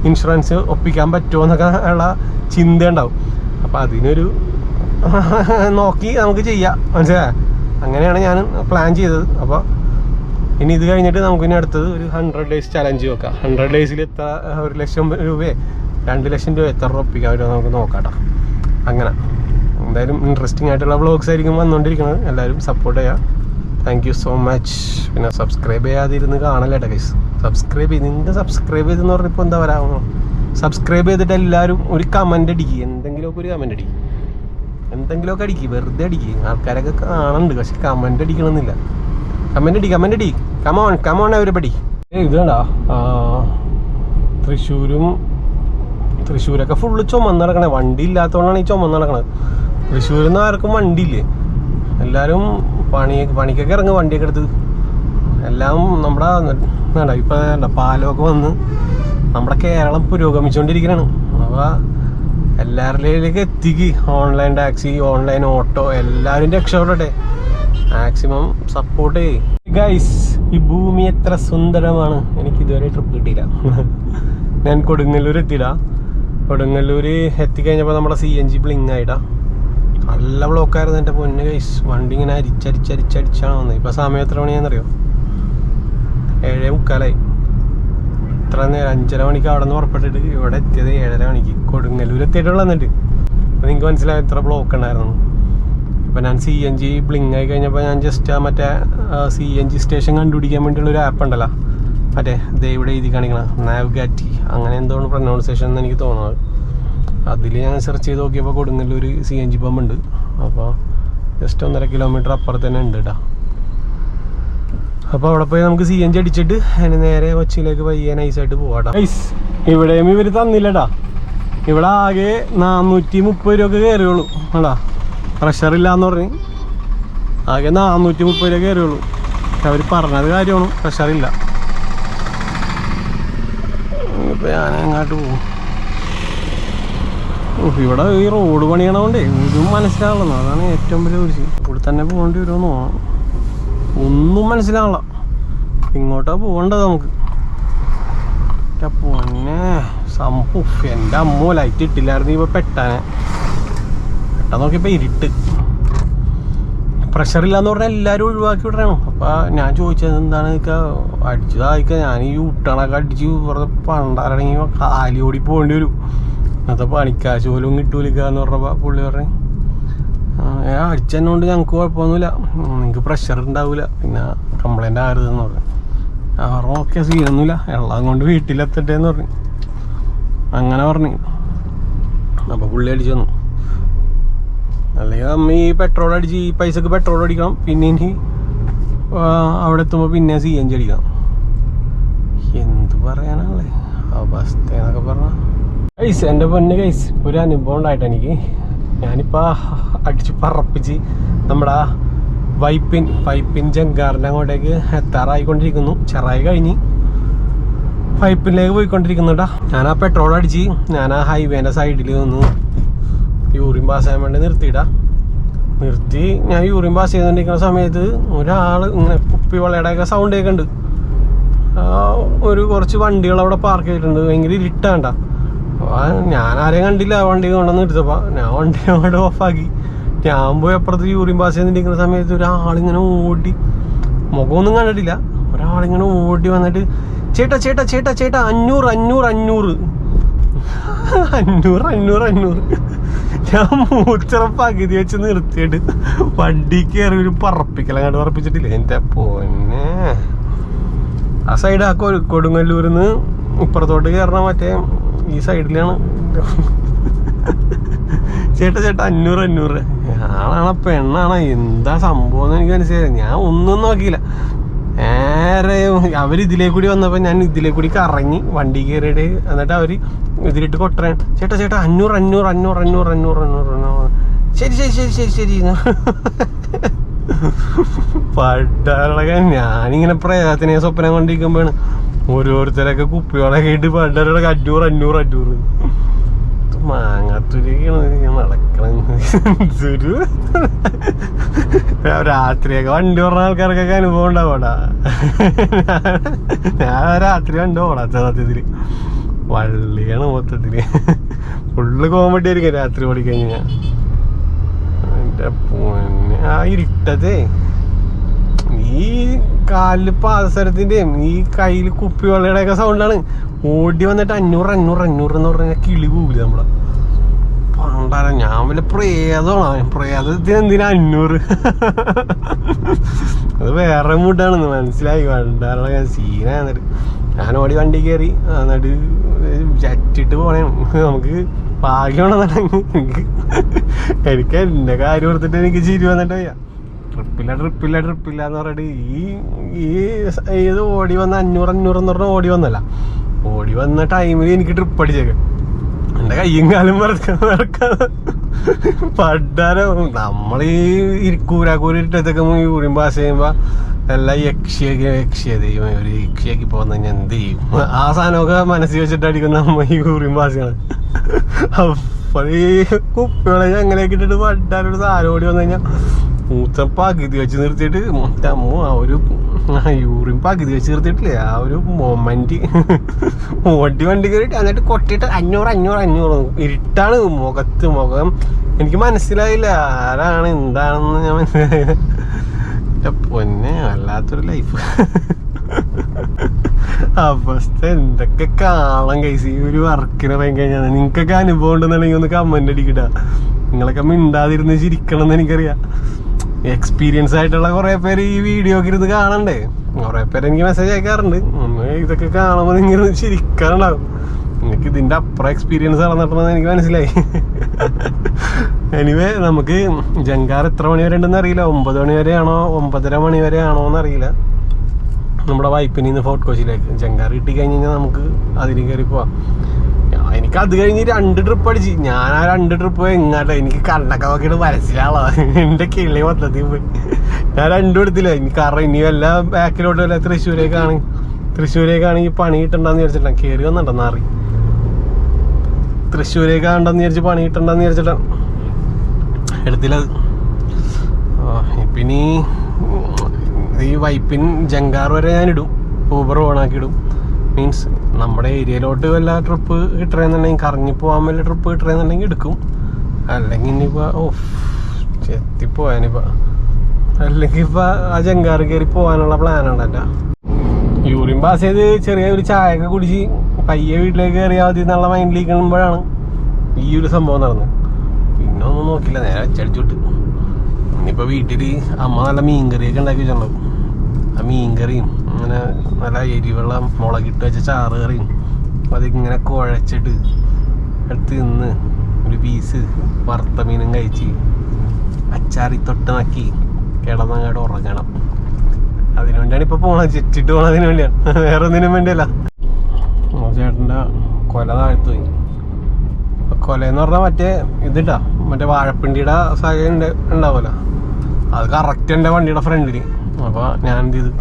ഇൻഷുറൻസ് ഒപ്പിക്കാൻ പറ്റുമോ എന്നൊക്കെ ഉള്ള ചിന്ത ഉണ്ടാവും. അപ്പം അതിനൊരു നോക്കി നമുക്ക് ചെയ്യാം, മനസ്സിലായോ? അങ്ങനെയാണ് ഞാൻ പ്ലാൻ ചെയ്തത്. അപ്പോൾ ഇനി ഇത് കഴിഞ്ഞിട്ട് നമുക്ക് ഇനി അടുത്തത് ഒരു 100 days ചലഞ്ച് വെക്കാം. 100 days എത്ര 1 ലക്ഷം രൂപയെ 2 ലക്ഷം രൂപ എത്ര ഉറപ്പിക്കാം അവർ നമുക്ക് നോക്കാം. അങ്ങനെ എന്തായാലും ഇൻട്രസ്റ്റിംഗ് ആയിട്ടുള്ള വ്ളോഗ്സ് ആയിരിക്കും വന്നുകൊണ്ടിരിക്കുന്നത്. എല്ലാവരും സപ്പോർട്ട് ചെയ്യുക. Thank you so much. പിന്നെ സബ്സ്ക്രൈബ് ചെയ്യാതിരുന്ന് കാണല്ലേട്ടാ ഗൈസ്. സബ്സ്ക്രൈബ് ചെയ്ത് നിങ്ങൾക്ക് സബ്സ്ക്രൈബ് ചെയ്തെന്ന് പറഞ്ഞപ്പോൾ എന്താ പറയാമോ, സബ്സ്ക്രൈബ് ചെയ്തിട്ട് എല്ലാവരും ഒരു കമൻറ്റ് അടിക്കുക, എന്തെങ്കിലുമൊക്കെ ഒരു കമൻറ്റ് അടിക്കുക, എന്തെങ്കിലുമൊക്കെ അടിക്കുക, വെറുതെ അടിക്കുക. ആൾക്കാരൊക്കെ കാണുന്നുണ്ട് പക്ഷെ കമൻറ്റ് അടിക്കണമെന്നില്ല. കമൻറ്റ് അടി കമോൺ എവരിബഡി. ഇത് വേണ്ട തൃശ്ശൂരൊക്കെ ഫുള്ള് ചുമന്ന് നടക്കണേ. വണ്ടി ഇല്ലാത്തതുകൊണ്ടാണ് ഈ ചുമന്ന് നടക്കണത്. തൃശ്ശൂരിൽ നിന്ന് ആർക്കും വണ്ടിയില്ലേ, എല്ലാവരും പണിക്കൊക്കെ ഇറങ്ങും വണ്ടിയൊക്കെ എടുത്ത്. എല്ലാം നമ്മുടെ വേണ്ട ഇപ്പം വേണ്ട പാലമൊക്കെ വന്ന് നമ്മുടെ കേരളം പുരോഗമിച്ചുകൊണ്ടിരിക്കുകയാണ്. അപ്പോൾ എല്ലാവരിലേക്ക് എത്തിക്ക്. ഓൺലൈൻ ടാക്സി, ഓൺലൈൻ ഓട്ടോ, എല്ലാവരും രക്ഷപ്പെടട്ടെ. മാക്സിമം സപ്പോർട്ട് ചെയ്യും ഗൈസ്. ഈ ഭൂമി എത്ര സുന്ദരമാണ്. എനിക്കിതുവരെ ട്രിപ്പ് കിട്ടിയില്ല. ഞാൻ കൊടുങ്ങല്ലൂർ എത്തിയില്ല. കൊടുങ്ങല്ലൂർ എത്തിക്കഴിഞ്ഞപ്പോൾ നമ്മുടെ CNG ബ്ലിങ് ആയിട്ടാ. നല്ല ബ്ലോക്കായിരുന്നു എൻ്റെ പൊന്ന് ഗൈസ്. വണ്ടി ഇങ്ങനെ അരിച്ചടിച്ചാണ് വന്നത്. ഇപ്പം സമയം എത്ര മണിയാണെന്നറിയോ? 7:45. ഇത്ര നേരം 5:30 മണിക്ക് അവിടെ നിന്ന് പുറപ്പെട്ടിട്ട് ഇവിടെ എത്തിയത് 7:30 മണിക്ക്. കൊടുങ്ങല്ലൂർ എത്തിയിട്ടുള്ള എന്നിട്ട് അപ്പോൾ നിങ്ങൾക്ക് മനസ്സിലാവും എത്ര ബ്ലോക്ക് ഉണ്ടായിരുന്നു. ഇപ്പം ഞാൻ CNG ബ്ലിങ് ആയി കഴിഞ്ഞപ്പോൾ ഞാൻ ജസ്റ്റ് മറ്റേ CNG സ്റ്റേഷൻ കണ്ടുപിടിക്കാൻ വേണ്ടിയുള്ളൊരു ആപ്പ് ഉണ്ടല്ലോ, മറ്റേ ഇവിടെ എഴുതി കാണിക്കണം നാവിഗാറ്റി, അങ്ങനെ എന്തോന്ന് പ്രൊനൗൺസിയേഷൻ എന്ന് എനിക്ക് തോന്നുന്നത്. അതിൽ ഞാൻ സെർച്ച് ചെയ്ത് നോക്കിയപ്പോൾ കൊടുങ്ങല്ലൂർ CNG പമ്പ് ഉണ്ട്. അപ്പോൾ ജസ്റ്റ് 1.5 കിലോമീറ്റർ അപ്പുറത്ത് തന്നെ ഉണ്ട് കേട്ടോ. അപ്പോൾ അവിടെ പോയി നമുക്ക് CNG അടിച്ചിട്ട് അതിന് നേരെ കൊച്ചിയിലേക്ക് പയ്യെ നൈസായിട്ട് പോവാട്ടോ. ഇവിടെയും ഇവർ തന്നില്ലടാ. ഇവിടെ ആകെ 430 രൂപ കയറിയുള്ളൂ ആടാ. പ്രഷറില്ലാന്ന് പറഞ്ഞ് ആകെ 430 രൂപ കയറിയുള്ളൂ. അവർ പറഞ്ഞത് കാര്യമാണ്, പ്രഷറില്ല. ഇപ്പം ഞാൻ അങ്ങോട്ട് പോകും. ഇവിടെ ഈ റോഡ് പണിയണോണ്ടേ ഒന്നും മനസ്സിലാവുള്ളൂ. അതാണ് ഏറ്റവും വലിയ കുറിച്ച്. ഇവിടെ തന്നെ പോകേണ്ടി വരുമെന്ന് തോന്നണം. ഒന്നും മനസ്സിലാവില്ല. ഇങ്ങോട്ടാ പോകേണ്ടത് നമുക്ക്. പൊന്നെ എൻ്റെ അമ്മോ ലൈറ്റ് ഇട്ടില്ലായിരുന്നു. ഇപ്പം പെട്ടാനെ നോക്കിയപ്പോൾ ഇരുട്ട്. പ്രഷറില്ലാന്ന് പറഞ്ഞാൽ എല്ലാവരും ഒഴിവാക്കി വിടണം. അപ്പം ഞാൻ ചോദിച്ചത് എന്താണ് അടിച്ചതായിക്ക. ഞാൻ ഈ ഊട്ടണൊക്കെ അടിച്ച് വെറുതെ പണ്ടാരടങ്ങി കാലിയോടി പോകേണ്ടി വരും. അന്നത്തെ പണിക്കാശ് പോലും കിട്ടൂലിക്കാന്ന് പറഞ്ഞപ്പോൾ പുള്ളി പറഞ്ഞു അടിച്ചതുകൊണ്ട് ഞങ്ങൾക്ക് കുഴപ്പമൊന്നുമില്ല, നിങ്ങൾക്ക് പ്രഷർ ഉണ്ടാവില്ല, പിന്നെ കംപ്ലൈൻ്റ് ആകരുതെന്ന് പറഞ്ഞു. അവരുടെ നോക്കിയാൽ സീനൊന്നുമില്ല, വെള്ളം കൊണ്ട് വീട്ടിലെത്തട്ടെ എന്ന് പറഞ്ഞു. അങ്ങനെ പറഞ്ഞു. അപ്പോൾ പുള്ളി അടിച്ചു തന്നു. അല്ലെങ്കിൽ നമ്മ ഈ പെട്രോൾ അടിച്ച് ഈ പൈസക്ക് പെട്രോൾ അടിക്കണം, പിന്നെ ഇനി അവിടെ എത്തുമ്പോൾ പിന്നെ CNG അടിക്കണം. എന്ത് പറയാനാണല്ലേ അവസ്ഥ എന്നൊക്കെ പറഞ്ഞാൽ. ഗൈസ് എൻ്റെ പൊന്നെ ഗൈസ്, ഒരു അനുഭവം ഉണ്ടായിട്ട് എനിക്ക്. ഞാനിപ്പോൾ അടിച്ച് പറപ്പിച്ച് നമ്മുടെ വൈപ്പിൻ ജങ്കാറിൻ്റെ അങ്ങോട്ടേക്ക് എത്താറായിക്കൊണ്ടിരിക്കുന്നു. ചെറായി കഴിഞ്ഞ് വൈപ്പിനിലേക്ക് പോയിക്കൊണ്ടിരിക്കുന്നു കേട്ടോ. ഞാൻ ആ പെട്രോൾ അടിച്ച് ഞാൻ ആ ഹൈവേൻ്റെ സൈഡിൽ നിന്ന് യൂറിൻ പാസ് ചെയ്യാൻ വേണ്ടി നിർത്തി. ഞാൻ യൂറിൻ പാസ് ചെയ്തുകൊണ്ടിരിക്കുന്ന സമയത്ത് ഒരാൾ ഇങ്ങനെ കുപ്പി വളയുടെയൊക്കെ സൗണ്ട് കേൾക്കുന്നുണ്ട്. കുറച്ച് വണ്ടികൾ അവിടെ പാർക്ക് ചെയ്തിട്ടുണ്ട്. ഭയങ്കര ഇരുട്ടാണ്ട. ഞാൻ ആരെയും കണ്ടില്ല. വണ്ടി കൊണ്ടുവന്ന് എടുത്തപ്പോൾ ഞാൻ വണ്ടി അവിടെ ഓഫാക്കി. ഞാൻ പോയി അപ്പുറത്ത് യൂറിൻ പാസ് ചെയ്തിരിക്കുന്ന സമയത്ത് ഒരാളിങ്ങനെ ഓടി, മുഖമൊന്നും കണ്ടിട്ടില്ല, ഒരാളിങ്ങനെ ഓടി വന്നിട്ട് ചേട്ടാ 500 ഞാൻ മൂച്ചറ പകുതി വെച്ച് നിർത്തിയിട്ട് വണ്ടി കയറി ഒരു പറപ്പിക്കലങ്ങാണ്ട് പറപ്പിച്ചിട്ടില്ല. എൻ്റെ പൊന്നെ ആ സൈഡ് ആ കൊടുങ്ങല്ലൂരിന്ന് ഇപ്പുറത്തോട്ട് കയറണം, മറ്റേ ഈ സൈഡിലാണ്. ചേട്ടാ 500 ആണാണോ പെണ്ണാണോ എന്താ സംഭവം എന്ന് എനിക്ക് മനസ്സിലായി. ഞാൻ ഒന്നും നോക്കിയില്ല. നേരെ അവരിതിലേക്ക് കൂടി വന്നപ്പോൾ ഞാൻ ഇതിലേക്ക് കൂടി കറങ്ങി വണ്ടി കയറിയിട്ട് എന്നിട്ട് അവർ ഇതിലിട്ട് കൊട്ടറാൻ. ചേട്ടാ 500 ശരി പണ്ടാളക. ഞാനിങ്ങനെ പ്രയാസത്തിനെ സ്വപ്നം കൊണ്ടിരിക്കുമ്പോഴാണ് ഓരോരുത്തരൊക്കെ കുപ്പികളൊക്കെ ഇട്ട് പണ്ടാളൊക്കെ 500 മാങ്ങാത്തൂരിക്കാണ് നടക്കണം. രാത്രിയൊക്കെ വണ്ടി പറഞ്ഞ ആൾക്കാർക്കൊക്കെ അനുഭവം ഉണ്ടാവൂടാ. ഞാൻ രാത്രി വണ്ടി ഓടാത്ത സത്യത്തില് വള്ളിയാണ് മൊത്തത്തില്. ഫുള്ള് കോമഡി ആയിരിക്കും രാത്രി ഓടിക്കഴിഞ്ഞാൽ. എൻ്റെ പൊന്നെ ആ ഇരുട്ടതേ ഈ കാലില് പാദസരത്തിൻ്റെയും ഈ കയ്യിൽ കുപ്പിവെള്ളയുടെയൊക്കെ സൗണ്ടാണ്. ഓടി വന്നിട്ട് 500 എന്ന് പറഞ്ഞാൽ കിളി പോകില്ല നമ്മളെ പണ്ടാര. ഞാൻ വല്ല പ്രേതമാണ്, പ്രേതത്തിന് എന്തിനാ 500? അത് വേറെ മൂട്ടാണെന്ന് മനസ്സിലായി. പണ്ടാരുടെ സീനാന്നിട്ട് ഞാൻ ഓടി വണ്ടി കയറി എന്നിട്ട് ചറ്റിട്ട് പോണേ. നമുക്ക് ഭാഗ്യമാണെന്നുണ്ടെങ്കിൽ എനിക്ക് എൻ്റെ കാര്യം ഓർത്തിട്ട് എനിക്ക് ചിരി വന്നിട്ട് വയ്യ. ട്രിപ്പില്ല എന്ന് പറഞ്ഞിട്ട് ഇത് ഓടി വന്ന 500 എന്ന് പറഞ്ഞാൽ ഓടി വന്നല്ല. ഓടി വന്ന ടൈമിൽ എനിക്ക് ട്രിപ്പ് അടിച്ചേക്കാം. എൻ്റെ കയ്യും കാലും വറക്കാതെ പണ്ടാരോ. നമ്മളീ കൂരാക്കൂരിട്ടത്തൊക്കെ യൂറിൻ പാസ് ചെയ്യുമ്പോൾ എല്ലാം യക്ഷിയ ദൈവം ഒരു യക്ഷിയാക്കി പോകുന്ന ഞാൻ എന്ത് ചെയ്യും? ആ സാധനമൊക്കെ മനസ്സിൽ വെച്ചിട്ട് അടിക്കുന്ന നമ്മ ഈ യൂറിൻ പാസ്സാണ്. അപ്പോൾ ഈ കുപ്പികളെ അങ്ങനെയൊക്കെ ഇട്ടിട്ട് പണ്ടാരോട് സാധനം ഓടി വന്നു കഴിഞ്ഞാൽ മൂത്ത പകുതി വെച്ച് നിർത്തിയിട്ട് അമ്മോ ആ ഒരു യൂറിൻ പകുതി വെച്ച് നിർത്തിയിട്ടില്ലേ ആ ഒരു മൊമെന്റ്. വണ്ടി കയറിയിട്ട് എന്നിട്ട് കൊട്ടിയിട്ട് 500 ഇരുട്ടാണ് മുഖം. എനിക്ക് മനസ്സിലായില്ല ആരാണ് എന്താണെന്ന്. ഞാൻ മനസ്സിലായില്ല. എൻ്റെ പൊന്നെ വല്ലാത്തൊരു ലൈഫ് അവസ്ഥ. എന്തൊക്കെ കാണാൻ കഴിച്ച് ഈ ഒരു വർക്കിനെ പോയി കഴിഞ്ഞാൽ. നിങ്ങൾക്കൊക്കെ അനുഭവം ഉണ്ടെന്നുണ്ടെങ്കിൽ ഒന്ന് കമന്റ് അടിക്കട്ട. നിങ്ങളൊക്കെ മിണ്ടാതിരുന്ന് ചിരിക്കണം എന്ന് എനിക്കറിയാം. എക്സ്പീരിയൻസ് ആയിട്ടുള്ള കുറെ പേര് ഈ വീഡിയോ ഒക്കെ ഇരുന്ന് കാണണ്ടേ. കുറെ പേര് എനിക്ക് മെസ്സേജ് അയക്കാറുണ്ട്. ഇതൊക്കെ കാണുമ്പോൾ നിങ്ങൾ ചിരിക്കാറുണ്ടാവും. നിങ്ങൾക്ക് ഇതിന്റെ അപ്പുറം എക്സ്പീരിയൻസ് നടന്നിട്ടുണ്ടെന്ന് എനിക്ക് മനസ്സിലായി. എനിവേ നമുക്ക് ജങ്കാർ എത്ര മണി വരെ ഉണ്ടെന്ന് അറിയില്ല. 9 മണി വരെയാണോ 9:30 മണി വരെ ആണോ എന്നറിയില്ല. നമ്മുടെ വൈപ്പിൽ നിന്ന് ഫോർട്ട് കൊച്ചിയിലേക്ക് ജങ്കാർ കിട്ടി കഴിഞ്ഞ് കഴിഞ്ഞാൽ നമുക്ക് അതിന് കയറി പോവാം. എനിക്ക് അത് കഴിഞ്ഞ് 2 ട്രിപ്പ് അടിച്ച്. ഞാൻ ആ 2 ട്രിപ്പ് എങ്ങാട്ടെ എനിക്ക് കണ്ണൊക്കെ നോക്കിയിട്ട് മനസ്സിലാളോ. എൻ്റെ കിളി മൊത്തത്തിൽ പോയി. ഞാൻ 2 എടുത്തില്ല. എനിക്ക് കാരണം ഇനി വല്ല ബാക്കിലോട്ട് വല്ല തൃശ്ശൂരേക്കാണെങ്കിൽ പണി കിട്ടണ്ടെന്ന് വിചാരിച്ചിട്ടാണ് കയറി വന്നിട്ടെന്ന് അറി. തൃശ്ശൂരേക്കാണ്ടെന്ന് വിചാരിച്ച് പണി കിട്ടണ്ടെന്ന് വിചാരിച്ചിട്ടാണ് എടുത്തില്ലത്. പിന്നെ ഈ വൈപ്പിൻ ജങ്കാർ വരെ ഞാൻ ഇടും. ഊബർ ഓണാക്കി ഇടും. മീൻസ് നമ്മുടെ ഏരിയയിലോട്ട് വല്ല ട്രിപ്പ് കിട്ടണമെന്നുണ്ടെങ്കിൽ കറങ്ങി പോകാൻ വല്ല ട്രിപ്പ് കിട്ടണമെന്നുണ്ടെങ്കിൽ എടുക്കും. അല്ലെങ്കിൽ ഇനിയിപ്പോൾ ചെത്തിപ്പോയാനിപ്പോൾ അല്ലെങ്കിൽ ഇപ്പോൾ ആ ജങ്കാർ കയറി പോകാനുള്ള പ്ലാനുണ്ടല്ലോ. യൂറിൻ പാസ് ചെയ്ത് ചെറിയ ഒരു ചായയൊക്കെ കുടിച്ച് പയ്യെ വീട്ടിലേക്ക് കയറിയാൽ മതി എന്നുള്ള മൈൻഡിലേക്ക് കഴിയുമ്പോഴാണ് ഈ ഒരു സംഭവം നടന്നത്. പിന്നെ ഒന്നും നോക്കില്ല, നേരെ അച്ചടിച്ചുവിട്ട്. ഇനിയിപ്പോൾ വീട്ടിൽ അമ്മ നല്ല മീൻകറിയൊക്കെ ഉണ്ടാക്കി വെച്ചിട്ടുണ്ടാവും. ആ മീൻകറിയും അങ്ങനെ നല്ല എരിവെള്ള മുളകിട്ട് വെച്ച ചാറ് കറിയും അതിങ്ങനെ കുഴച്ചിട്ട് എടുത്ത് നിന്ന് ഒരു പീസ് വറുത്ത മീനും കഴിച്ച് അച്ചാറി തൊട്ട് നക്കി കിടന്നങ്ങോട്ട് ഉറങ്ങണം. അതിനുവേണ്ടിയാണ് ഇപ്പോൾ പോണത്. ചെറ്റിട്ട് പോണതിന് വേണ്ടിയാണ്, വേറെ ഒന്നിനും വേണ്ടിയല്ല. ചേട്ടൻ്റെ കൊല താഴ്ത്തു പോയി. കൊലയെന്ന് പറഞ്ഞാൽ മറ്റേ ഇതിട്ടാ മറ്റേ വാഴപ്പിണ്ടിയുടെ സഹായം ഉണ്ടാവുമല്ലോ, അത് കറക്റ്റ് എൻ്റെ വണ്ടിയുടെ ഫ്രണ്ടിൽ. അപ്പോൾ ഞാൻ എന്ത് ചെയ്തു,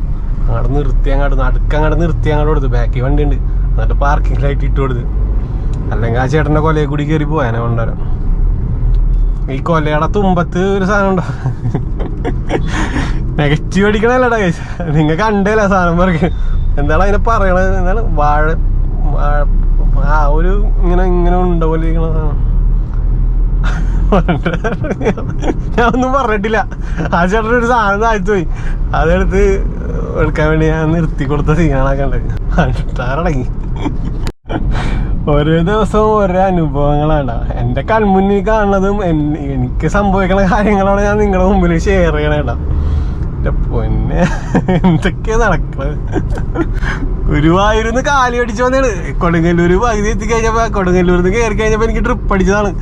അങ്ങോട്ട് നിർത്തി അങ്ങോട്ട് കൊടുത്തു. ബാക്കി വണ്ടി ഉണ്ട്, എന്നിട്ട് പാർക്കിങ്ങിലായിട്ട് ഇട്ട് കൊടുത്ത്. അല്ലെങ്കിൽ ആ ചേട്ടൻ്റെ കൊലയെ കൂടി കയറി പോയാനെ കൊണ്ടുവരാം. ഈ കൊലയുടെ തുമ്പത്ത് ഒരു സാധനം ഉണ്ടോ, നെഗറ്റീവ് അടിക്കണല്ലടാ കേസ്. നിങ്ങൾ കണ്ടല്ല സാധനം പറയും. എന്താണ് അതിനെ പറയണത്, എന്താണ് വാഴ ആ ഒരു ഇങ്ങനെ ഉണ്ടാവില്ല ഇരിക്കണ സാധനം. ഞാൻ ഒന്നും പറഞ്ഞിട്ടില്ല. ആ ചേട്ടൻ ഒരു സാധനം താഴ്ത്തു പോയി, അതെടുത്ത് എടുക്കാൻ വേണ്ടി ഞാൻ നിർത്തി കൊടുത്ത സീനാണൊക്കെ അടങ്ങി. ഓരോ ദിവസവും ഓരോ അനുഭവങ്ങളാണ്. എൻ്റെ കൺമുന്നിൽ കാണുന്നതും എനിക്ക് സംഭവിക്കുന്ന കാര്യങ്ങളാണ് ഞാൻ നിങ്ങളുടെ മുമ്പിൽ ഷെയർ ചെയ്യണേട്ടാ. എൻ്റെ പൊന്നെ എന്തൊക്കെയാ നടക്കണത്. ഗുരുവായൂരിന്ന് കാലി അടിച്ചു വന്നതാണ്. കൊടുങ്ങല്ലൂർ പകുതി എത്തിക്കഴിഞ്ഞപ്പോൾ കൊടുങ്ങല്ലൂരിൽ നിന്ന് കയറി കഴിഞ്ഞപ്പോൾ എനിക്ക് ട്രിപ്പ് അടിച്ചതാണ്.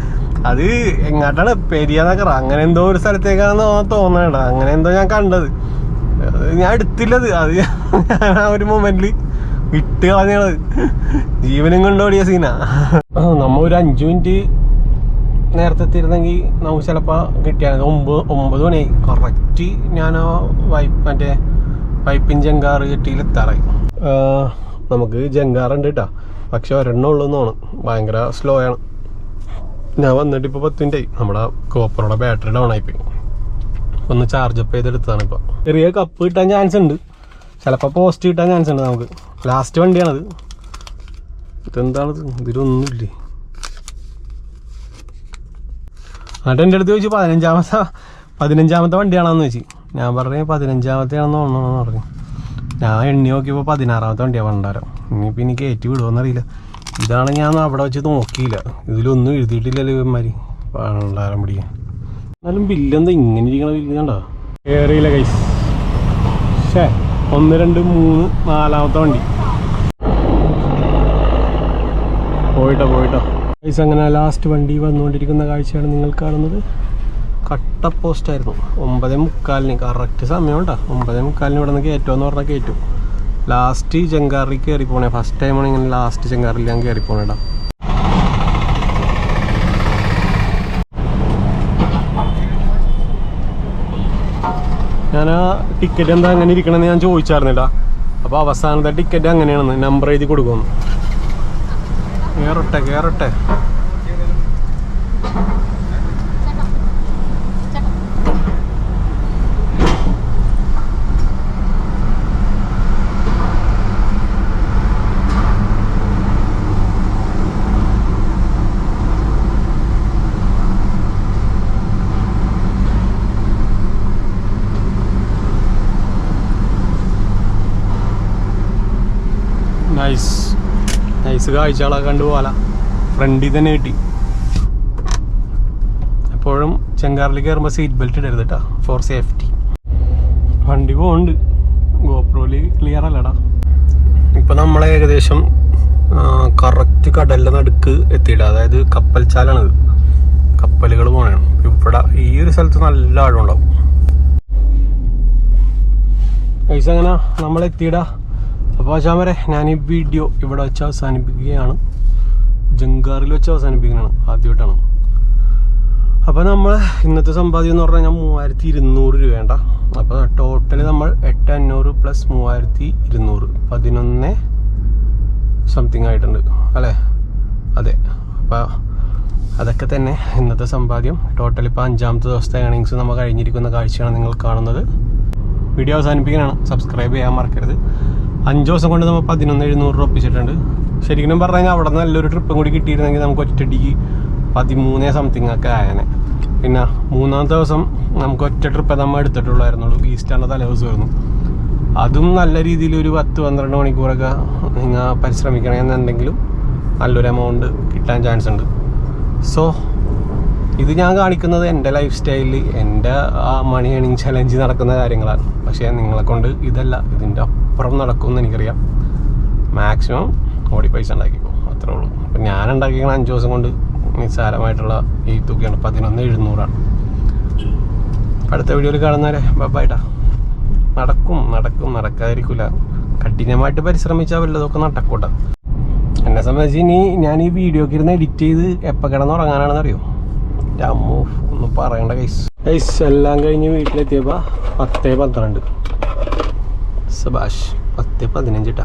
അത് എങ്ങാട്ടാണ് പെരിയാന്നക്കറ അങ്ങനെ എന്തോ ഒരു സ്ഥലത്തേക്കാണെന്ന് തോന്നണ. അങ്ങനെ എന്തോ ഞാൻ കണ്ടത്, ഞാൻ എടുത്തില്ലത്. അത് ഞാൻ ആ ഒരു മൊമെന്റിൽ വിട്ട് കളഞ്ഞത്. ജീവനും കൊണ്ടോടിയ സീനാ. നമ്മ ഒരു 5 മിനിറ്റ് നേരത്തെ എത്തിയിരുന്നെങ്കിൽ നമുക്ക് ചിലപ്പോൾ കിട്ടിയാൽ 9 മണിയായി കറക്റ്റ്. ഞാൻ മറ്റേ വൈപ്പിൻ ജങ്കാർ കെട്ടിയിലെത്താറായി. നമുക്ക് ജങ്കാറുണ്ട് കേട്ടോ, പക്ഷെ ഒരെണ്ണം ഉള്ളൂ എന്നാണ്. ഭയങ്കര സ്ലോ ആണ്. ഞാൻ വന്നിട്ട് ഇപ്പോൾ 10 മിനിറ്റ് ആയി. നമ്മുടെ കോപ്പറുടെ ബാറ്ററി ഡൗൺ ആയിപ്പോയി. ഒന്ന് ചാർജ് അപ്പ് ചെയ്തെടുത്തതാണ്. ഇപ്പോൾ ചെറിയ കപ്പ് കിട്ടാൻ ചാൻസ് ഉണ്ട്, ചിലപ്പോൾ പോസ്റ്റ് കിട്ടാൻ ചാൻസ് ഉണ്ട് നമുക്ക്. ലാസ്റ്റ് വണ്ടിയാണത്. ഇതെന്താണത്, ഇതിലൊന്നുമില്ലേ? എന്നിട്ട് എൻ്റെ അടുത്ത് ചോദിച്ചു 15ാമത്തെ വണ്ടിയാണെന്ന് ചോദിച്ചു. ഞാൻ പറഞ്ഞു 15ാമത്തെ ആണെന്ന് തോന്നണമെന്ന് പറഞ്ഞു. ഞാൻ എണ്ണി നോക്കിയപ്പോൾ 16ാമത്തെ വണ്ടിയാണ് പണ്ടാരം. ഇനിയിപ്പോൾ എനിക്ക് കയറ്റി വിടുമോയെന്നറിയില്ല. ഇതാണ് ഞാൻ അവിടെ വെച്ച് നോക്കിയില്ല, ഇതിലൊന്നും എഴുതിയിട്ടില്ലല്ലോ ഇവന്മാര് പണ്ടാരം പിടിക്കാൻ. എന്നാലും ബില്ലെന്താ ഇങ്ങനെ ഇരിക്കണ ബില്ല് കണ്ടോ? കയറിയില്ല കൈസ്. 1 2 3 4ാമത്തെ വണ്ടി പോയിട്ടോ കൈസ്. അങ്ങനെ ലാസ്റ്റ് വണ്ടി വന്നുകൊണ്ടിരിക്കുന്ന കാഴ്ചയാണ് നിങ്ങൾ കാണുന്നത്. കട്ട പോസ്റ്റായിരുന്നു. 9:45 കറക്റ്റ് സമയം കേട്ടോ. 9:45 ഇവിടെ നിന്ന് കയറ്റുമെന്ന് പറഞ്ഞാൽ കയറ്റും. ലാസ്റ്റ് ചെങ്കാറിൽ കയറി പോണേ. ഫസ്റ്റ് ടൈമാണ് ഇങ്ങനെ ലാസ്റ്റ് ചെങ്കാറിൽ ഞാൻ കയറി പോണേടാ. ഞാൻ ആ ടിക്കറ്റ് എന്താ അങ്ങനെ ഇരിക്കണമെന്ന് ഞാൻ ചോദിച്ചായിരുന്നില്ല. അപ്പോൾ അവസാനത്തെ ടിക്കറ്റ് അങ്ങനെയാണെന്ന് നമ്പർ എഴുതി കൊടുക്കുമെന്ന്. കയറട്ടെ നൈസ് കാഴ്ചകളൊക്കെ കണ്ടു പോകാല. ഫ്രണ്ടിൽ തന്നെ കിട്ടി. എപ്പോഴും ചെങ്കാറിൽ കയറുമ്പോൾ സീറ്റ് ബെൽറ്റ് ഇടരുത് കേട്ടോ, ഫോർ സേഫ്റ്റി. വണ്ടി പോകുന്നുണ്ട്. ഗോപ്രോയില് ക്ലിയർ അല്ലടാ. ഇപ്പം നമ്മൾ ഏകദേശം കറക്റ്റ് കടലിൻ്റെ നടുക്ക് എത്തിയില്ല. അതായത് കപ്പൽ ചാലാണിത്, കപ്പലുകൾ പോകണം. ഇവിടെ ഈ ഒരു സ്ഥലത്ത് നല്ല ആഴമുണ്ടാവും. പൈസ അങ്ങനെ നമ്മൾ എത്തിയിടാ. അപ്പോൾ ആശാമരെ ഞാൻ ഈ വീഡിയോ ഇവിടെ വെച്ച് അവസാനിപ്പിക്കുകയാണ്. ജങ്കാറിൽ വെച്ച് അവസാനിപ്പിക്കുന്നതാണ്, ആദ്യമായിട്ടാണ്. അപ്പോൾ നമ്മൾ ഇന്നത്തെ സമ്പാദ്യം എന്ന് പറഞ്ഞാൽ 3200 രൂപ. അപ്പോൾ ടോട്ടൽ നമ്മൾ 8500 + 3200 11 സംതിങ് ആയിട്ടുണ്ട് അല്ലേ? അതെ. അപ്പോൾ അതൊക്കെ തന്നെ ഇന്നത്തെ സമ്പാദ്യം. ടോട്ടൽ ഇപ്പോൾ 5ാമത്തെ ദിവസത്തെ ഏണിങ്സ് നമ്മൾ കഴിഞ്ഞിരിക്കുന്ന കാഴ്ചയാണ് നിങ്ങൾ കാണുന്നത്. വീഡിയോ അവസാനിപ്പിക്കാനാണ്. സബ്സ്ക്രൈബ് ചെയ്യാൻ മറക്കരുത്. 5 ദിവസം കൊണ്ട് നമ്മൾ 11,700 രൂപ ഒപ്പിച്ചിട്ടുണ്ട്. ശരിക്കും പറഞ്ഞാൽ അവിടെ നിന്ന് നല്ലൊരു ട്രിപ്പും കൂടി കിട്ടിയിരുന്നെങ്കിൽ നമുക്ക് ഒറ്റടിക്ക് 13 സംതിങ് ഒക്കെ ആയനെ. പിന്നെ 3ാമത്തെ ദിവസം നമുക്ക് ഒറ്റ ട്രിപ്പ് നമ്മൾ എടുത്തിട്ടുള്ളായിരുന്നുള്ളൂ. ഈസ്റ്ററിൻ്റെ തലേദിവസമായിരുന്നു. അതും നല്ല രീതിയിൽ ഒരു 10-12 മണിക്കൂറൊക്കെ നിങ്ങൾ പരിശ്രമിക്കണമെന്നുണ്ടെങ്കിലും നല്ലൊരു എമൗണ്ട് കിട്ടാൻ ചാൻസ് ഉണ്ട്. സോ ഇത് ഞാൻ കാണിക്കുന്നത് എൻ്റെ ലൈഫ് സ്റ്റൈലിൽ എൻ്റെ ആ മണി ഏണിങ് ചലഞ്ച് നടക്കുന്ന കാര്യങ്ങളാണ്. പക്ഷേ നിങ്ങളെ കൊണ്ട് ഇതല്ല, ഇതിൻ്റെ അപ്പുറം നടക്കുമെന്ന് എനിക്കറിയാം. മാക്സിമം ഓടി പൈസ ഉണ്ടാക്കിക്കോ, അത്രേ ഉള്ളൂ. അപ്പം ഞാൻ ഉണ്ടാക്കിക്കണ 5 ദിവസം കൊണ്ട് നിസ്സാരമായിട്ടുള്ള ഈ തുകയാണ് 11,700. അടുത്ത വീഡിയോയിൽ കാണുന്നവരെ ബൈട്ടാ. നടക്കാതിരിക്കില്ല. കഠിനമായിട്ട് പരിശ്രമിച്ചാൽ വല്ലതൊക്കെ നടക്കൂട്ടാ. എന്നെ സംബന്ധിച്ച് ഇനി ഞാൻ ഈ വീഡിയോക്ക് ഇരുന്ന് എഡിറ്റ് ചെയ്ത് എപ്പോൾ കിടന്നുറങ്ങാനാണെന്ന് അറിയോ? അമ്മോ ഒന്നും പറയണ്ട ഗൈസ്. എല്ലാം കഴിഞ്ഞ് വീട്ടിലെത്തിയപ്പോൾ 10:12. സബാഷ് 10:15 ട്ടാ.